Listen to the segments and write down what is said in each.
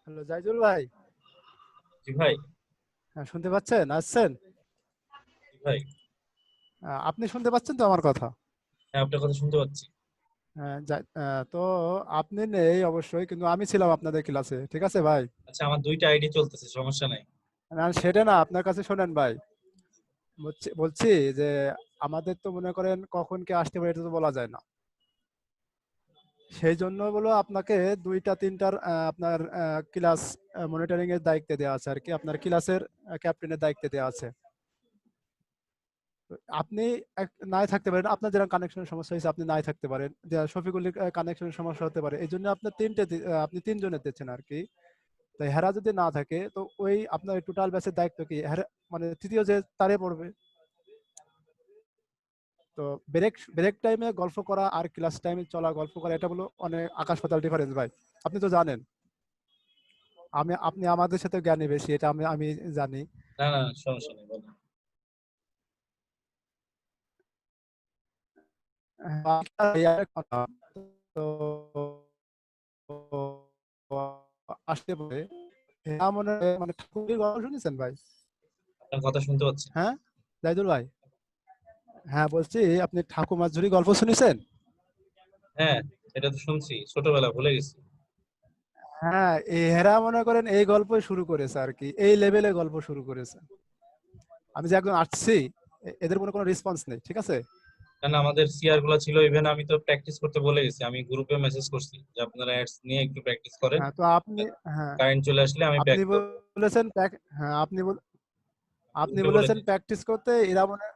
Hello জাইজুল ভাই। জি ভাই। হ্যাঁ, শুনতে পাচ্ছেন? আসছেন? জি ভাই। আপনি শুনতে পাচ্ছেন তো আমার কথা? হ্যাঁ, আপনার কথা শুনতে পাচ্ছি। তো আপনি নেই অবশ্যই, কিন্তু আমি ছিলাম আপনাদের ক্লাসে। ঠিক আছে ভাই? আচ্ছা, আমার ২ টা আইডি চলতেছে, সমস্যা নাই। না সেটা না, আপনার কাছে শোনেন ভাই। বলছি যে আমাদের তো মনে করেন কখন কে আসতে পারে এটা তো বলা যায় না। সেই জন্য বলো আপনাকে দুইটা তিনটার আপনার ক্লাস মনিটরিং এর দায়িত্ব দেওয়া আছে আর কি, আপনার ক্লাসের ক্যাপ্টেনের দায়িত্ব দেওয়া আছে। আপনি নাই থাকতে পারেন, আপনার যেরকম কানেকশনের সমস্যা হয়েছে আপনি নাই থাকতে পারেন, যে শফিকুলের কানেকশনের সমস্যা হতে পারে, এই জন্য আপনার আপনি তিনজনের দিচ্ছেন আর কি। তো হেরা যদি না থাকে তো ওই আপনার টোটাল ব্যাচের দায়িত্ব কি হেরা, মানে তৃতীয় যে তারে পড়বে। তো ব্রেক ব্রেক টাইমে গল্প করা আর ক্লাস টাইমে চলা গল্প করা এটা হলো অনেক আকাশ পাতাল ডিফারেন্স ভাই। আপনি তো জানেন, আপনি আমাদের সাথে জ্ঞানী বেশি, এটা আমি আমি জানি। না, না, সমস্যা নেই, বলেন। এই আরেক কথা, তো আসতে পারে এরা মনে মানে ঠাকুরের গল্প শুনেছেন ভাই? আপনার কথা শুনতে পাচ্ছি। হ্যাঁ জাইদুল ভাই। হ্যাঁ বলছি, আপনি ঠাকুমার ঝুরি গল্প শুনেছেন? হ্যাঁ, এটা তো শুনছি, ছোটবেলা ভুলে গেছি। হ্যাঁ, এরা মনে করেন এই গল্পই শুরু করেছে আর কি, এই লেভেলে গল্প শুরু করেছে। আমি যে একজন আসছি, এদের কোনো রেসপন্স নেই, ঠিক আছে? কারণ আমাদের সিআর গুলা ছিল, ইভেন আমি তো প্র্যাকটিস করতে বলে গেছি, আমি গ্রুপে মেসেজ করছি যে আপনারা অ্যাডস নিয়ে একটু প্র্যাকটিস করেন। হ্যাঁ তো আপনি, হ্যাঁ কারেন্ট চলে আসলে আমি আপনি ব্যাক করব। বলেছেন হ্যাঁ আপনি গ্রুপে বলে বলেছেন দিয়েছি। প্র্যাকটিস করতে, এরা মনে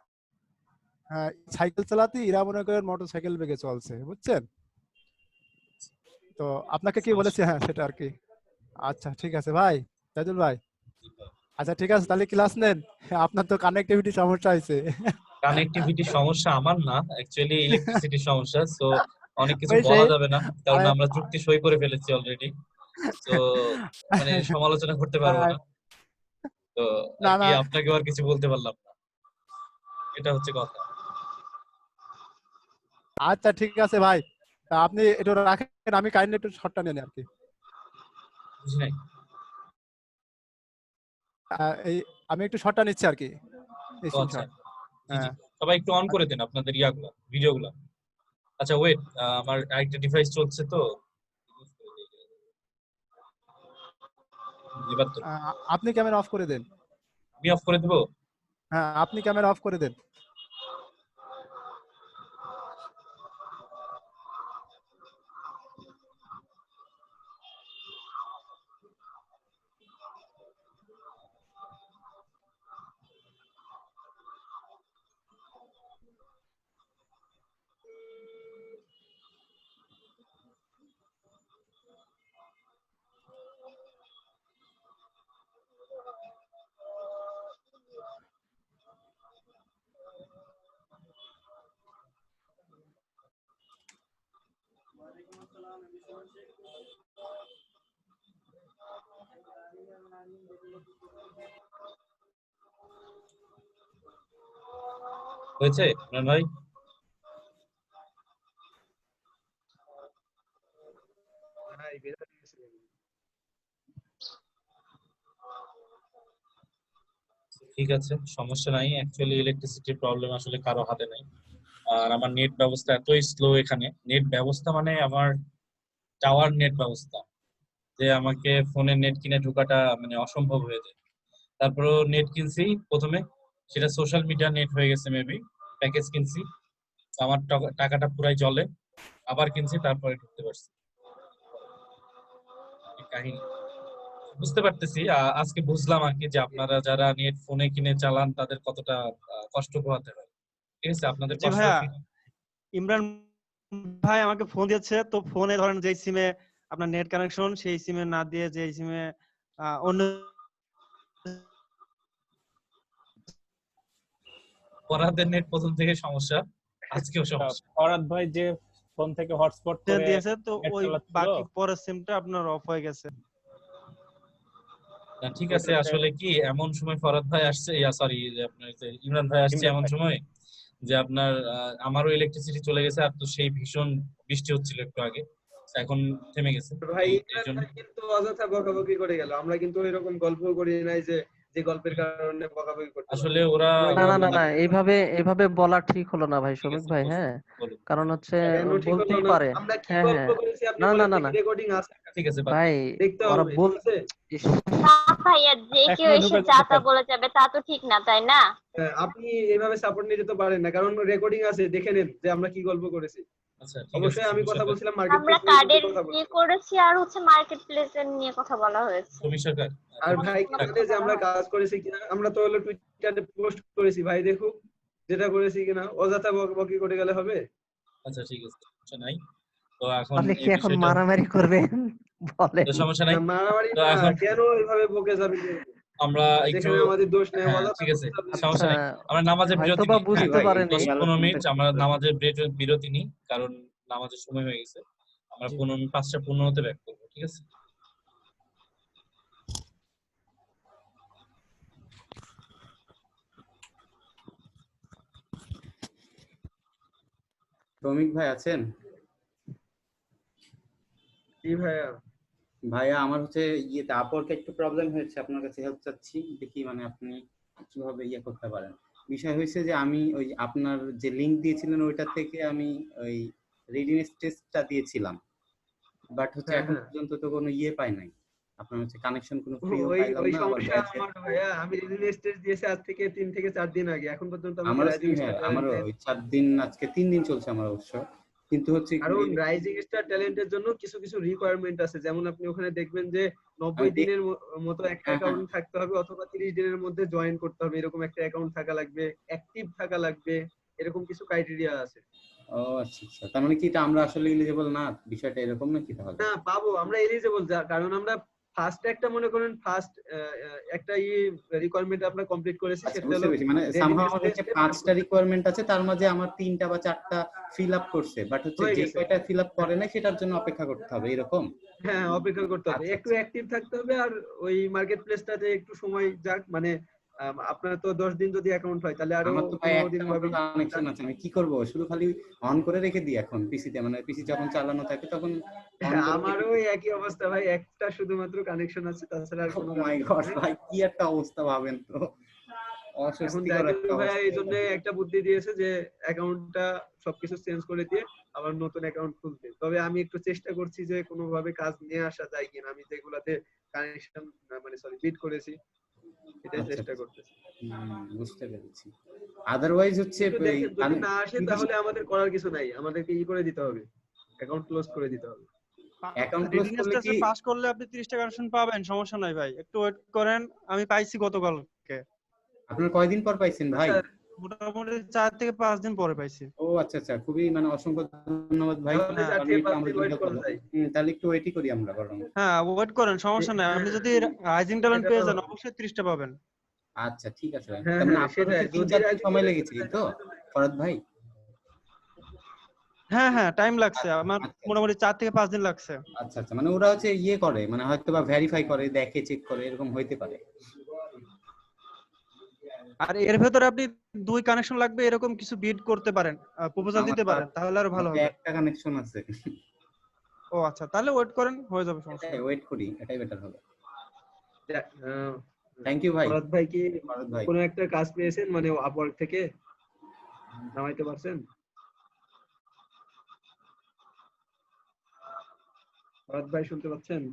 হ্যাঁ সাইকেল চালাতে, এরা মনে করেন মোটর সাইকেল বেগে চলছে, বুঝছেন? তো আপনাকে কি সমস্যা বলেছে, হ্যাঁ সেটা আর কি। আচ্ছা ঠিক আছে ভাই, সাইদুল ভাই। নেই। আচ্ছা ঠিক আছে, তাহলে ক্লাস নেন। আপনার তো কানেক্টিভিটি সমস্যা হয়েছে। কানেক্টিভিটি সমস্যা আমার না, অ্যাকচুয়ালি ইলেকট্রিসিটির সমস্যা। সো অনেক কিছু ওই বলা সেই যাবে না, কারণ আরে- আমরা চুক্তি সই করে ফেলেছি অলরেডি। তো মানে সমালোচনা করতে পারবো আহ, না। তো আর না কি না, আপনাকেও আর কিছু বলতে পারলাম না, এটা হচ্ছে কথা। আচ্ছা ঠিক আছে ভাই। তা আপনি একটু রাখেন, আমি কাইন্ডলি একটু শর্টটা নেন আর কি। বুঝি নাই। এই আমি একটু শর্টটা নিচ্ছি আর কি, ও আচ্ছা। স্ক্রিনশট। জি, জি। হ্যাঁ সবাই একটু অন করে দেন আপনাদের ইয়াগুলা, ভিডিওগুলা। আচ্ছা, ওয়েট, আমার আরেকটা ডিভাইস চলছে তো। এবার তো আপনি ক্যামেরা অফ করে দেন। আমি অফ করে দেবো। হ্যাঁ আপনি ক্যামেরা অফ করে দেন। হয়েছে ইমরান ভাই? ঠিক আছে, সমস্যা নাই। অ্যাকচুয়ালি ইলেকট্রিসিটির প্রবলেম আসলে কারো হাতে নাই। আর আমার নেট ব্যবস্থা এতই স্লো এখানে, নেট ব্যবস্থা মানে আমার টাওয়ার নেট ব্যবস্থা, যে আমাকে ফোনে নেট কিনে ঢোকাটা মানে অসম্ভব হয়ে যায়। তারপরেও নেট কিনছি প্রথমে, সেটা সোশ্যাল মিডিয়া নেট হয়ে গেছে মেবি। প্যাকেজ কিনছি, আমার টাকাটা পুরাই জলে। আবার কিনছি, তারপরে ঢুকতে পারছি। এই কাহিনী বুঝতে পারতেছি। আজকে বুঝলাম আর কি যে আপনারা যারা নেট ফোনে কিনে চালান তাদের কতটা কষ্ট পোহাতে হয়। ঠিক আছে, আপনাদের জি কষ্ট ভাইয়া, ইমরান ভাই আমাকে ফোন দিয়েছে, তো ফোনে ধরেন যে সিমে আপনার নেট কানেকশন, সেই সিমে না দিয়ে যে সিমে অন্য পড়াদের নেট প্রথম থেকে সমস্যা, আজকেও আচ্ছা, সমস্যা। ফরহাদ ভাই যে ফোন থেকে হটস্পট করে দিয়েছে, তো নেট ওই চালাচ্ছিল, বাকি পরের সিমটা আপনার অফ হয়ে গেছে। না, ঠিক আছে, ওইটাতে আসলে কি এমন সময় ফরহাদ ভাই আসছে, সরি, আপনার যে ইমরান ভাই আসছে ইমরান এমন ভাই। সময় যে আপনার আমারও ইলেকট্রিসিটি চলে গেছে। আর তো সেই ভীষণ বৃষ্টি হচ্ছিল একটু আগে, এখন থেমে গেছে। ভাই এই ইমরান জন্য ভাই কিন্তু অযথা বকাবকি করে গেল। আমরা কিন্তু এরকম গল্প করি নাই যে যে গল্পের কারণে বকাবকি করতে আসলে পারবো। ওরা আমরা না এগুলো না না বলি না, না। এইভাবে এইভাবে বলা ঠিক হলো না ভাই, ঠিক শ্রমিক আছে, ভাই। বলুন হ্যাঁ, বলুন। কারণ হচ্ছে কেন ঠিক হলো বলতেই না? পারে। আমরা কি হ্যাঁ গল্প হ্যাঁ, করেছি আপনি না না বলেন না দেখি, না রেকর্ডিং আছে? ঠিক আছে, বাদ ভাই, দেখতে ওরা হবে, বল ঠিক আছে? ইস, না ভাইয়া, যে কেউ এখনো এসে ঢুকে যা যেতে তা পারে। বলে যাবে তা তো ঠিক না, তাই না? হ্যাঁ, আপনি এইভাবে সাপোর্ট নিতে তো পারেন না, কারণ রেকর্ডিং আছে, দেখে নেন যে আমরা কি গল্প করেছি। আচ্ছা ঠিক আছে, অবশ্যই আমি সমীর কথা সরকার। বলছিলাম মার্কেট আমরা প্লেস নিয়ে কার্ডের কথা নিয়ে বলছিলাম। করেছি আর হচ্ছে মার্কেট প্লেসের নিয়ে কথা বলা হয়েছে। সমীর সরকার, আর সমীর ভাই কি সরকার, জানে যে আমরা কাজ করেছি কিনা? আমরা তো হলো টুইটারে পোস্ট করেছি, ভাই দেখুক যেটা করেছি কিনা। অযথা বকি করে গেলে হবে? আচ্ছা ঠিক আছে, সমস্যা নাই। তো এখন তাহলে কি এই এখন বিষয়টা, মারামারি করবেন? বলেন। তো সমস্যা নাই। না, মারামারি তো না, এখন কেন এইভাবে বকে যাবি কেউ? আমরা একটু, যেখানে আমাদের দোষ নেই, হ্যাঁ অযথা ঠিক আছে, বকে যাবি। সমস্যা আচ্ছা, নাই। আমরা নামাজের হয়তো বিরতি বা নিই, হ্যাঁ বুঝতে পারেনি। 10-15 মিনিট আমরা নামাজের বিরতি নিই, কারণ নামাজের সময় হয়ে গেছে। আমরা জি। 5:15 ব্যাক করবো, ঠিক আছে? শ্রমিক ভাই আছেন? জি ভাইয়া। ভাইয়া আমার হচ্ছে ইয়েতে আপওয়ার্কে একটু প্রবলেম হয়েছে, আপনার কাছে হেল্প চাচ্ছি, দেখি মানে আপনি কিভাবে ইয়ে করতে পারেন। বিষয় হয়েছে যে আমি ওই আপনার যে লিংক দিয়েছিলেন ওইটা থেকে আমি ওই রিডিনেস টেস্টটা দিয়েছিলাম, বাট হচ্ছে হ্যাঁ এখন হ্যাঁ, পর্যন্ত তো কোনো ইয়ে পাই নাই, আপনার হচ্ছে কানেকশন কোনো ফ্রিও ওই পাইলাম ওই না, আবার সমস্যা ব্যাচে আমার ভাইয়া। আমি রিলিজ টেস্ট দিয়েছি আজ থেকে 3 থেকে 4 দিন আগে। এখন পর্যন্ত আমাকে আমারও রাইজিং সেম। স্টার হ্যাঁ, আমারও ট্যালেন্টে, ওই 4 দিন, আজকে 3 দিন চলছে আমার অবশ্য, কিন্তু হচ্ছে কারণ রাইজিং স্টার ট্যালেন্টের জন্য কিছু কিছু রিকোয়ারমেন্ট আছে। যেমন আপনি ওখানে দেখবেন যে 90 আমি দিনের মতো একটা হ্যাঁ হ্যাঁ। অ্যাকাউন্ট থাকতে হবে, অথবা 30 দিনের মধ্যে জয়েন করতে হবে, এরকম একটা অ্যাকাউন্ট থাকা লাগবে, অ্যাক্টিভ থাকা লাগবে, এরকম কিছু ক্রাইটেরিয়া আছে। ও আচ্ছা আচ্ছা, তার মানে কি এটা আমরা আসলে এলিজিবল না, বিষয়টা এরকম নাকি তাহলে? না, পাবো আমরা এলিজিবল, কারণ আমরা ফার্স্ট একটা, মনে করেন ফার্স্ট একটা রিকোয়ারমেন্ট আমরা কমপ্লিট করেছি, আচ্ছা, সেটা বুঝতে হলো পেরেছি, মানে সামহাও রেডিনেস আমার হচ্ছে টেস্টে 5টা রিকোয়ারমেন্ট আছে, তার মাঝে আমার 3টা বা 4টা ফিল আপ করছে, বাট হচ্ছে হয়ে যে গেছে। কয়টা ফিল আপ করে নাই সেটার জন্য অপেক্ষা করতে হবে, এরকম? হ্যাঁ, অপেক্ষা করতে হবে, আচ্ছা একটু আচ্ছা। অ্যাক্টিভ থাকতে হবে। আর ওই মার্কেট প্লেসটাতে একটু সময় যাক, মানে আপনার তো 10 দিন যদি অ্যাকাউন্ট হয়, তাহলে আরো আমার তো ভাই 15 একটা দিন মাত্র ভাবেন। কানেকশন আছে, আমি কি করব? শুধু খালি অন করে রেখে দিই এখন পিসিতে, মানে পিসি যখন চালানো থাকে তখন অন করে রেখে আমারও দিই। একই অবস্থা ভাই, একটা শুধুমাত্র কানেকশন আছে, তাছাড়া আর ও কোনো মাই কানেকশন গড নেই। ভাই, কি একটা অবস্থা ভাবেন তো, এখন অস্বস্তিকর জাকির একটা ভাইয়া অবস্থা। এই জন্য একটা বুদ্ধি দিয়েছে যে অ্যাকাউন্টটা সবকিছু চেঞ্জ করে দিয়ে আবার নতুন অ্যাকাউন্ট খুলতে। তবে আমি একটু চেষ্টা করছি যে কোনোভাবে কাজ নিয়ে আসা যায় কিনা, আমি যেগুলাতে কানেকশন, মানে সরি, বিট করেছি, এটাই আচ্ছা চেষ্টা আচ্ছা। করতেছি। বুঝতে পেরেছি। আদারওয়াইজ হচ্ছে একটু দেখেন, যদি না আসে তাহলে আমাদের করার কিছু নাই, আমাদেরকে করে দিতে হবে, অ্যাকাউন্ট ক্লোজ করে দিতে হবে। অ্যাকাউন্ট ক্লোজ রিডিনেস করলে কি? টেস্টে পাস করলে আপনি 30টা কানেকশন পাবেন, সমস্যা নাই ভাই, একটু ওয়েট করেন। আমি পাইছি গতকালকে, আপনার কয়দিন পর পাইছেন ভাই? আচ্ছা, মোটামুটি 4 থেকে 5 দিন পরে পাইছি। ও আচ্ছা আচ্ছা, খুবই মানে অসংখ্য ধন্যবাদ ভাই। তাহলে হ্যাঁ 4 কারণ থেকে এটা 5 আমাদের দিন জন্য ওয়েট help করা হলো। যায়। তাহলে একটু ওয়েটই করি আমরা বরং। হ্যাঁ, ওয়েট করেন, সমস্যা নাই। আপনি যদি রাইজিং ট্যালেন্ট এটা পেয়ে তো, যান, অবশ্যই 30টা পাবেন। আচ্ছা ঠিক আছে ভাই, হ্যাঁ তার মানে হ্যাঁ, আপনার সেটাই। হচ্ছে যদি 3-4 দিন রাইজিং সময় ট্যালেন্ট লেগেছে, পেয়ে এই যায় তো তাহলে তো, ফরাদ ভাই? হ্যাঁ হ্যাঁ, টাইম লাগছে আচ্ছা আমার, আচ্ছা মোটামুটি 4 থেকে 5 দিন লাগছে। আচ্ছা আচ্ছা, মানে ওরা হচ্ছে ইয়ে করে, মানে হয়তো বা ভেরিফাই করে, দেখে, চেক করে, এরকম হইতে পারে। আর এর ভেতরে আপনি 2 কানেকশন লাগবে এরকম কিছু বিড করতে পারেন, প্রপোজাল আমার দিতে তো পারেন, তাহলে আরো আমার ভালো তো হবে। একটা কানেকশন আছে। ও আচ্ছা, তাহলে ওয়েট করেন, হয়ে যাবে, সমস্যা এটাই নেই। ওয়েট করি, এটাই বেটার হবে। আহ, থ্যাংক ইউ ভাই। ফরাদ ভাই কি ফরাদ ভাই, কোনো একটা কাজ পেয়েছেন, মানে আপওয়ার্ক থেকে নামাইতে পারছেন? ফরাদ ভাই শুনতে পাচ্ছেন?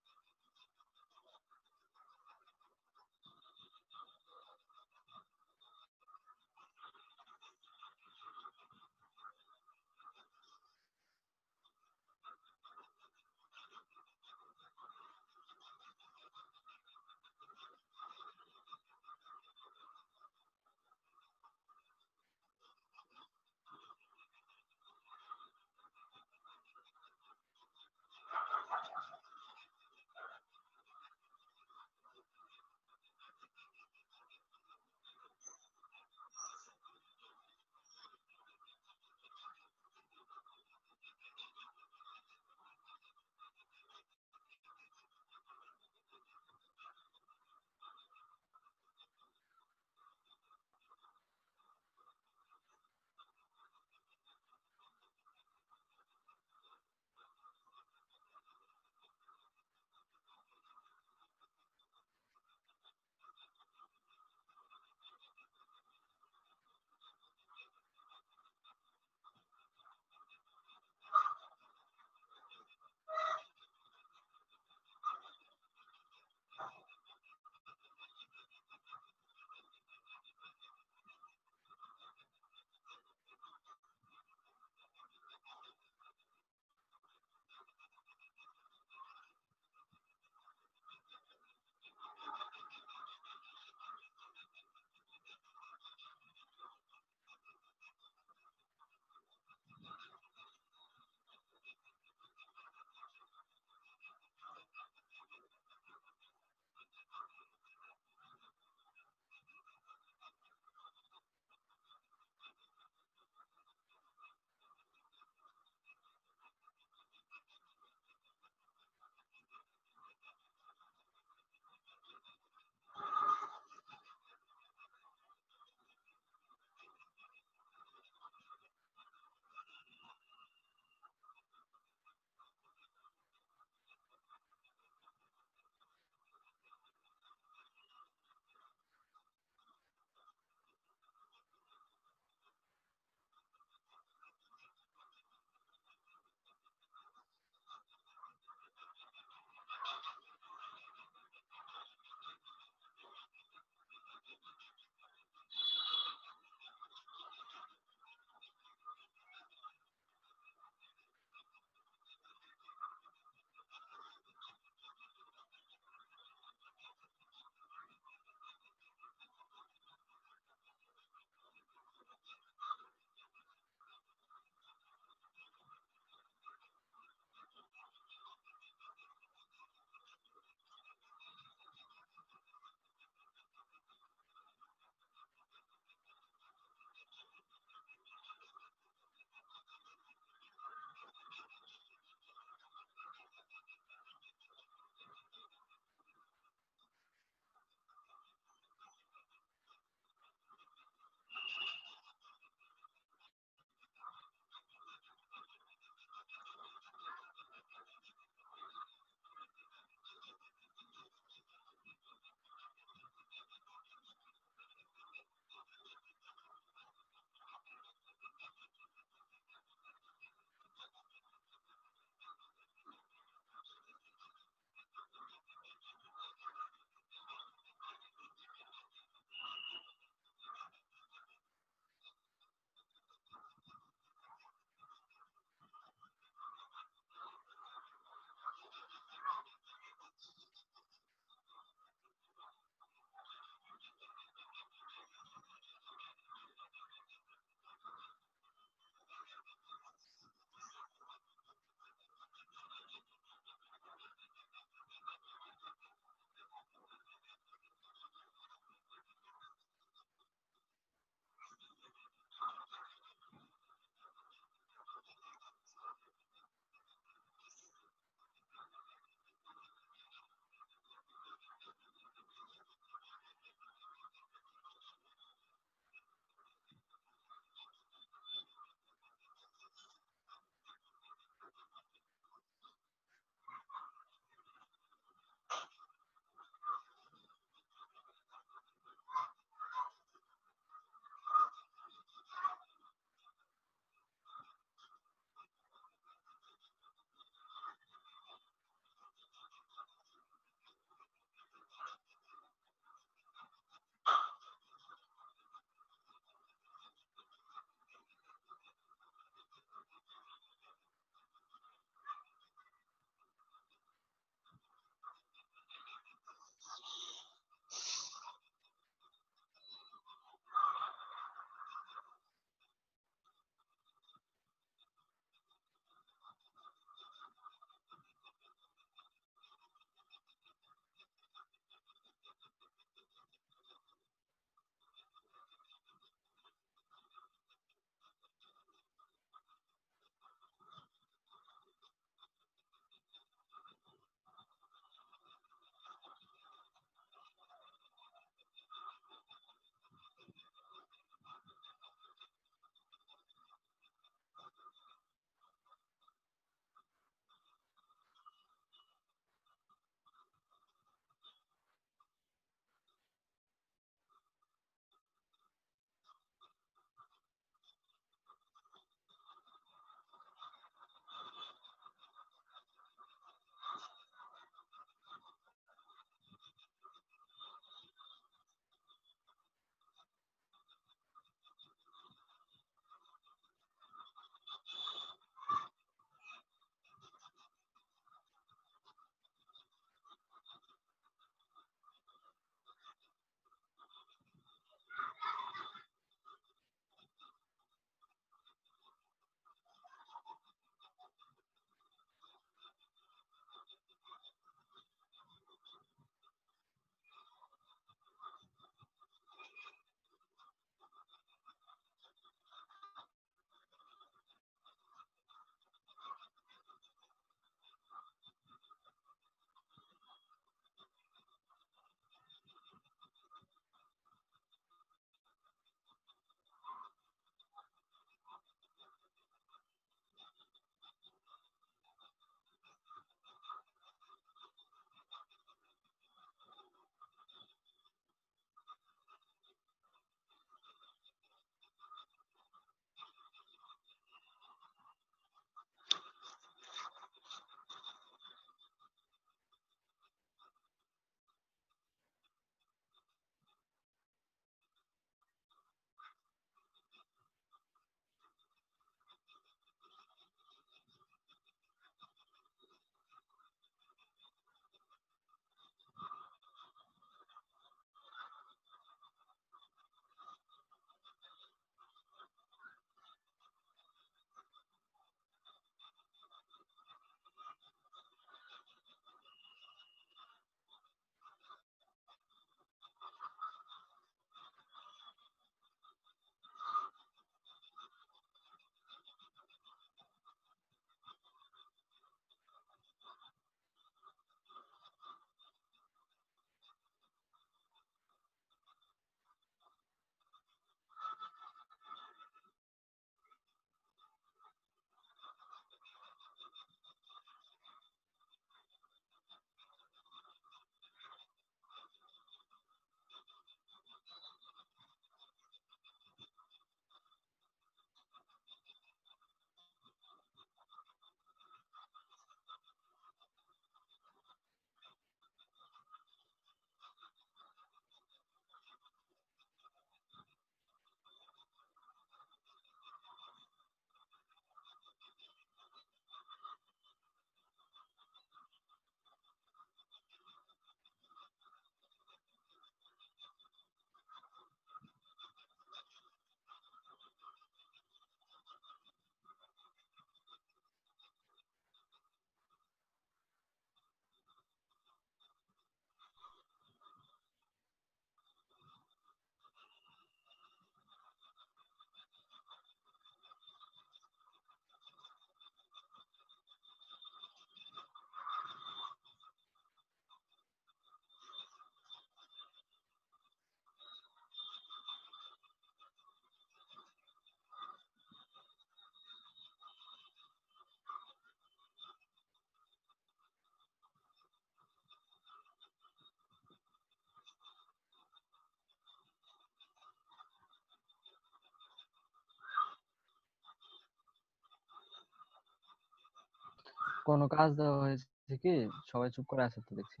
কোনো কাজ দেওয়া হয়েছে কি? সবাই চুপ করে আছে তো দেখছি।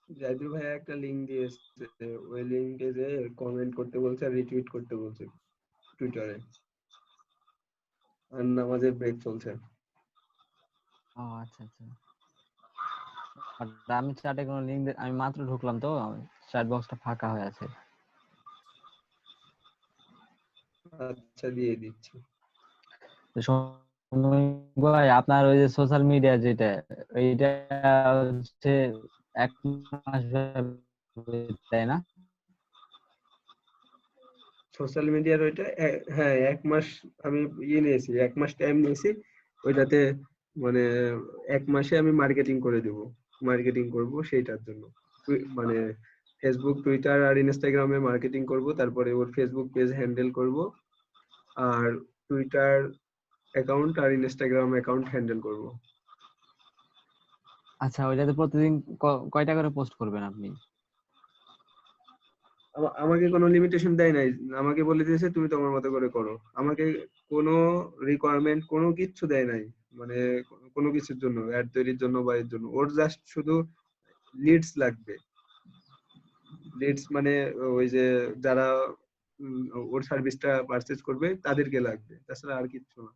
জাহিদুল ভাই একটা লিংক দিয়েছে, ওই লিংকে যে কমেন্ট করতে বলছে আর রিটুইট করতে বলছে টুইটারে, আর নামাজের ব্রেক চলছে। ও আচ্ছা আচ্ছা। আর আমি চ্যাটে কোনো লিংক আমি মাত্র ঢুকলাম তো, চ্যাট বক্সটা ফাঁকা হয়ে আছে। আচ্ছা দিয়ে দিচ্ছি। তো সৌমিক ভাই, আপনার ওই যে সোশ্যাল মিডিয়া যেটা, এইটা হচ্ছে 1 মাস ব্যাপী, তাই না? সোশ্যাল মিডিয়ার ওইটা হ্যাঁ 1 মাস আমি নিয়েছি, 1 মাস টাইম নিয়েছি ওইটাতে, মানে 1 মাসে আমি মার্কেটিং করে দেব, মার্কেটিং করব সেইটার জন্য। মানে ফেসবুক, টুইটার আর ইনস্টাগ্রামে মার্কেটিং করব, তারপরে ওর ফেসবুক পেজ হ্যান্ডেল করব, আর টুইটার অ্যাকাউন্ট আর ইনস্টাগ্রাম অ্যাকাউন্ট হ্যান্ডেল করব। আচ্ছা, ওইটাতে প্রতিদিন কয়টা করে পোস্ট করবেন আপনি? আমাকে কোনো লিমিটেশন দেয় নাই, আমাকে বলে দিয়েছে তুমি তোমার মতো করে করো, আমাকে কোনো রিকোয়ারমেন্ট কোনো কিচ্ছু দেয় নাই, মানে কোনো কিছুর জন্য, অ্যাড তৈরির জন্য বা এর জন্য। ওর জাস্ট শুধু লিডস লাগবে, লিডস মানে ওই যে যারা ওর সার্ভিসটা পারচেজ করবে তাদেরকে লাগবে, তাছাড়া আর কিচ্ছু না।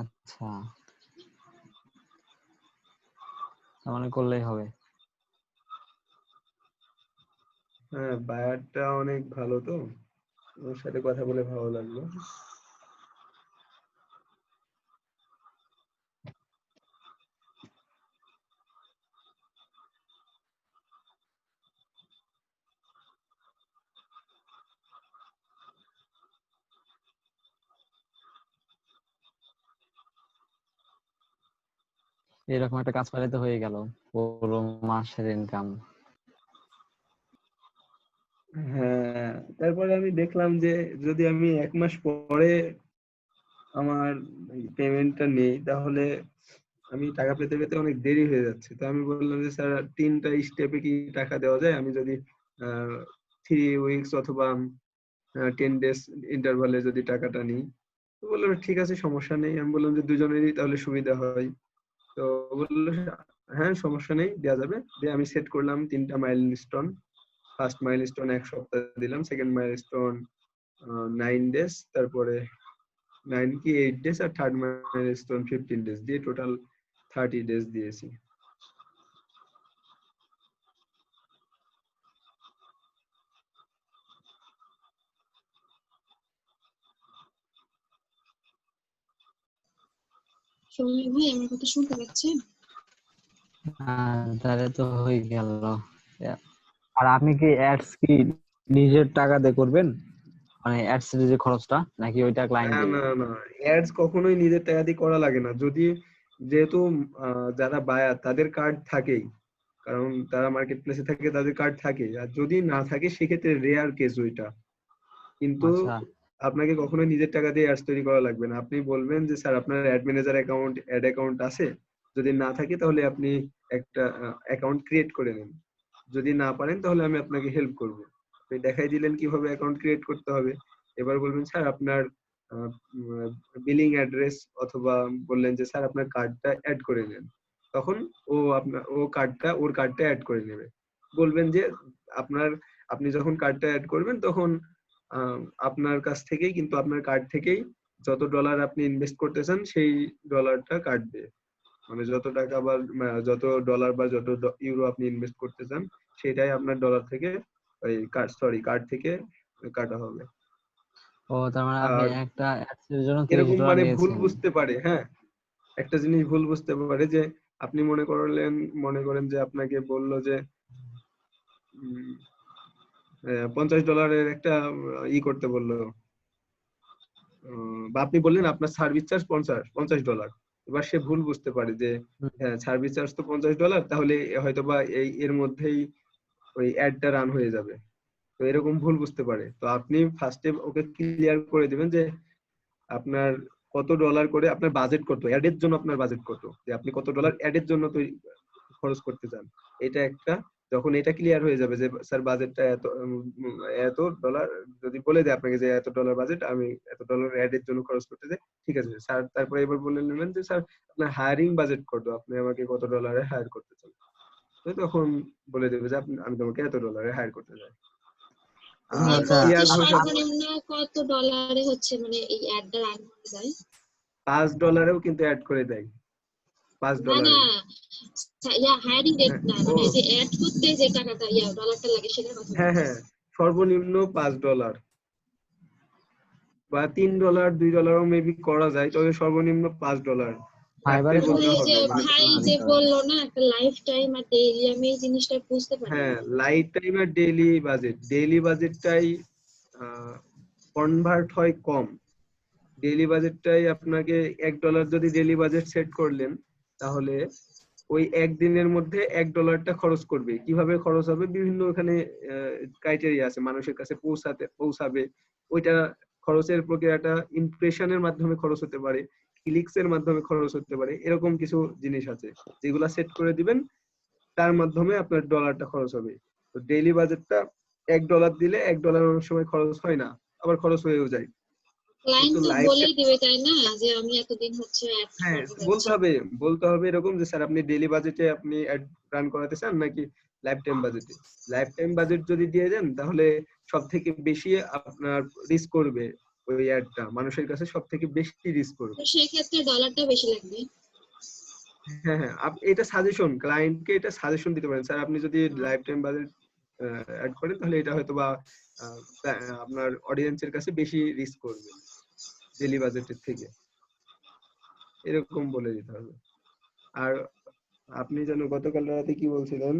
আচ্ছা, তার মানে করলেই হবে। হ্যাঁ বায়ারটা অনেক ভালো, তো ওর সাথে কথা বলে ভালো লাগলো। এরকম একটা কাজ পাইলে তো হয়ে গেল, পুরো মাসের ইনকাম। হ্যাঁ তারপরে আমি দেখলাম যে যদি আমি 1 মাস পরে আমার পেমেন্টটা নেই, তাহলে আমি টাকা পেতে পেতে অনেক দেরি হয়ে যাচ্ছে। তো আমি বললাম যে স্যার 3টা স্টেপে কি টাকা দেওয়া যায়, আমি যদি 3 উইকস অথবা 10 ডেজ ইন্টারভালে যদি টাকাটা নিই। তো বললো ঠিক আছে সমস্যা নেই। আমি বললাম যে দুজনেরই তাহলে সুবিধা হয়। তো বললো হ্যাঁ সমস্যা নেই, দেওয়া যাবে। দিয়ে আমি সেট করলাম 3টা মাইলস্টোন। ফার্স্ট মাইলস্টোন 1 সপ্তাহ দিলাম, সেকেন্ড মাইলস্টোন 9 ডেজ, তারপরে 9 কি 8 ডেজ, আর থার্ড মাইলস্টোন 15 ডেজ, দিয়ে টোটাল 30 ডেজ দিয়েছি। সৌমিক ভাই আমার কথা শুনতে পাচ্ছেন? তাহলে তো হয়ে গেল। আর আপনি কি অ্যাডস কি নিজের টাকা দিয়ে করবেন, মানে অ্যাডস এর যে খরচটা, নাকি ওইটা ক্লায়েন্ট না দিবে? না না, অ্যাডস কখনোই নিজের টাকা দিয়ে করা লাগে না। যদি যেহেতু যারা বায়ার তাদের কার্ড থাকেই, কারণ তারা মার্কেট প্লেসে থাকে, তাদের কার্ড থাকে। আর যদি না থাকে সেক্ষেত্রে রেয়ার কেস ওইটা, কিন্তু আচ্ছা আপনাকে কখনোই নিজের টাকা দিয়ে অ্যাডস তৈরি করা লাগবে না। আপনি বলবেন যে স্যার আপনার ad manager account, ad account আছে, যদি না থাকে তাহলে আপনি একটা অ্যাকাউন্ট ক্রিয়েট করে নেন, যদি না পারেন তাহলে আমি আপনাকে হেল্প করব। আপনি দেখাই দিলেন কিভাবে অ্যাকাউন্ট ক্রিয়েট করতে হবে। এবার বলবেন স্যার আপনার বিলিং অ্যাড্রেস, অথবা বললেন যে স্যার আপনার কার্ডটা অ্যাড করে নেন, তখন ওর কার্ডটা অ্যাড করে নেবে। বলবেন যে আপনার, আপনি যখন কার্ডটা অ্যাড করবেন তখন আপনার কাছ থেকেই, কিন্তু আপনার কার্ড থেকেই যত ডলার আপনি ইনভেস্ট করতে চান সেই ডলারটা কাটবে। মানে যত টাকা বা যত ডলার বা যত ইউরো আপনি ইনভেস্ট করতে চান সেটাই আপনার ডলার থেকে, ওই কার্ড থেকে কাটা হবে। ও, তার মানে আপনি আর একটা অ্যাডস এর জন্য এরকম $30 মানে ভুল নিয়েছেন। বুঝতে পারে, হ্যাঁ একটা জিনিস ভুল বুঝতে পারে যে আপনি মনে করেন যে আপনাকে বললো যে উম, $50 একটা করতে বললো, বা আপনি বললেন আপনার সার্ভিস চার্জ $50। এবার সে ভুল বুঝতে পারে যে হুম। হ্যাঁ সার্ভিস চার্জ তো $50, তাহলে হয়তোবা এর মধ্যেই ওই অ্যাডটা রান হয়ে যাবে। তো এরকম ভুল বুঝতে পারে। তো আপনি ফার্স্টে ওকে ক্লিয়ার করে দিবেন যে আপনার কত ডলার করে আপনার বাজেট কত, অ্যাড এর জন্য আপনার বাজেট কত, যে আপনি কত ডলার অ্যাড এর জন্য খরচ করতে চান, এটা একটা। যখন এটা ক্লিয়ার হয়ে যাবে যে স্যার বাজেটটা এত ডলার, যদি বলে দেয় আপনাকে যে এত ডলার বাজেট, আমি এত ডলার অ্যাড এর জন্য খরচ করতে চাই, ঠিক আছে স্যার। তারপরে এবার বলে নেবেন যে স্যার আপনার হায়ারিং বাজেট কত, আপনি আমাকে কত ডলারে হায়ার করতে চান। তো তখন বলে দেবে যে আমি তোমাকে এত ডলারে হায়ার করতে চাই। আর আচ্ছা, ক্লিয়ার ভাষা সর্বনিম্ন কত ডলারে হচ্ছে মানে এই অ্যাডটা রান করা যায়? $5 কিন্তু অ্যাড করে দেয়, না না, $5। হায়ারিং রেট না, ও মানে এই যে অ্যাড করতে যে টাকাটা ডলারটা লাগে সেটার কথা হ্যাঁ বলছি। হ্যাঁ, সর্বনিম্ন $5 বা $3 $2 মেবি করা যায়, তবে সর্বনিম্ন $5 ফাইবারে রাখতে তাহলে বলতে এই যে হবে। ভাই যে বললো না একটা লাইফ টাইম আর ডেইলি, আমি এই জিনিসটা বুঝতে পারি হ্যাঁ, লাইফ টাইম আর ডেইলি বাজেটটাই কনভার্ট হয় কম। ডেইলি বাজেটটাই আপনাকে $1 যদি ডেইলি বাজেট সেট করলেন, তাহলে ওই একদিনের মধ্যে $1টা খরচ করবে। কিভাবে খরচ হবে, বিভিন্ন এখানে ক্রাইটেরিয়া আছে, মানুষের কাছে পৌঁছাবে ওইটা খরচের প্রক্রিয়াটা ইমপ্রেশনের মাধ্যমে খরচ হতে পারে, ক্লিকস এর মাধ্যমে খরচ হতে পারে, এরকম কিছু জিনিস আছে যেগুলা সেট করে দিবেন, তার মাধ্যমে আপনার ডলারটা খরচ হবে। তো ডেইলি বাজেটটা $1 দিলে $1 অনেক সময় খরচ হয় না, আবার খরচ হয়েও যায়। ক্লায়েন্ট কিন্তু তো লাইফ বলেই দিবে তাই না, যে আমি এতদিন হচ্ছে অ্যাড হ্যাঁ, করতে বলতে যাচ্ছি। হবে এরকম যে স্যার আপনি ডেইলি বাজেটে আপনি অ্যাড রান করাতে চান নাকি লাইফ টাইম বাজেটে। লাইফ টাইম বাজেট যদি দিয়ে দেন, তাহলে সব থেকে বেশি আপনার রিস্ক করবে ওই অ্যাডটা, মানুষের কাছে সব থেকে বেশি রিস্ক করবে। তো সেই ক্ষেত্রে ডলারটা বেশি লাগবে। হ্যাঁ হ্যাঁ, এটা সাজেশন, ক্লায়েন্টকে এটা সাজেশন দিতে পারেন, স্যার আপনি যদি লাইফ টাইম বাজেট অ্যাড করেন, তাহলে এটা হয়তো বা আপনার অডিয়েন্সের কাছে বেশি রিস্ক করবে ডেইলি বাজেটের থেকে, এরকম বলে দিতে হবে। আর আপনি যেন গতকাল রাতে কি বলছিলেন,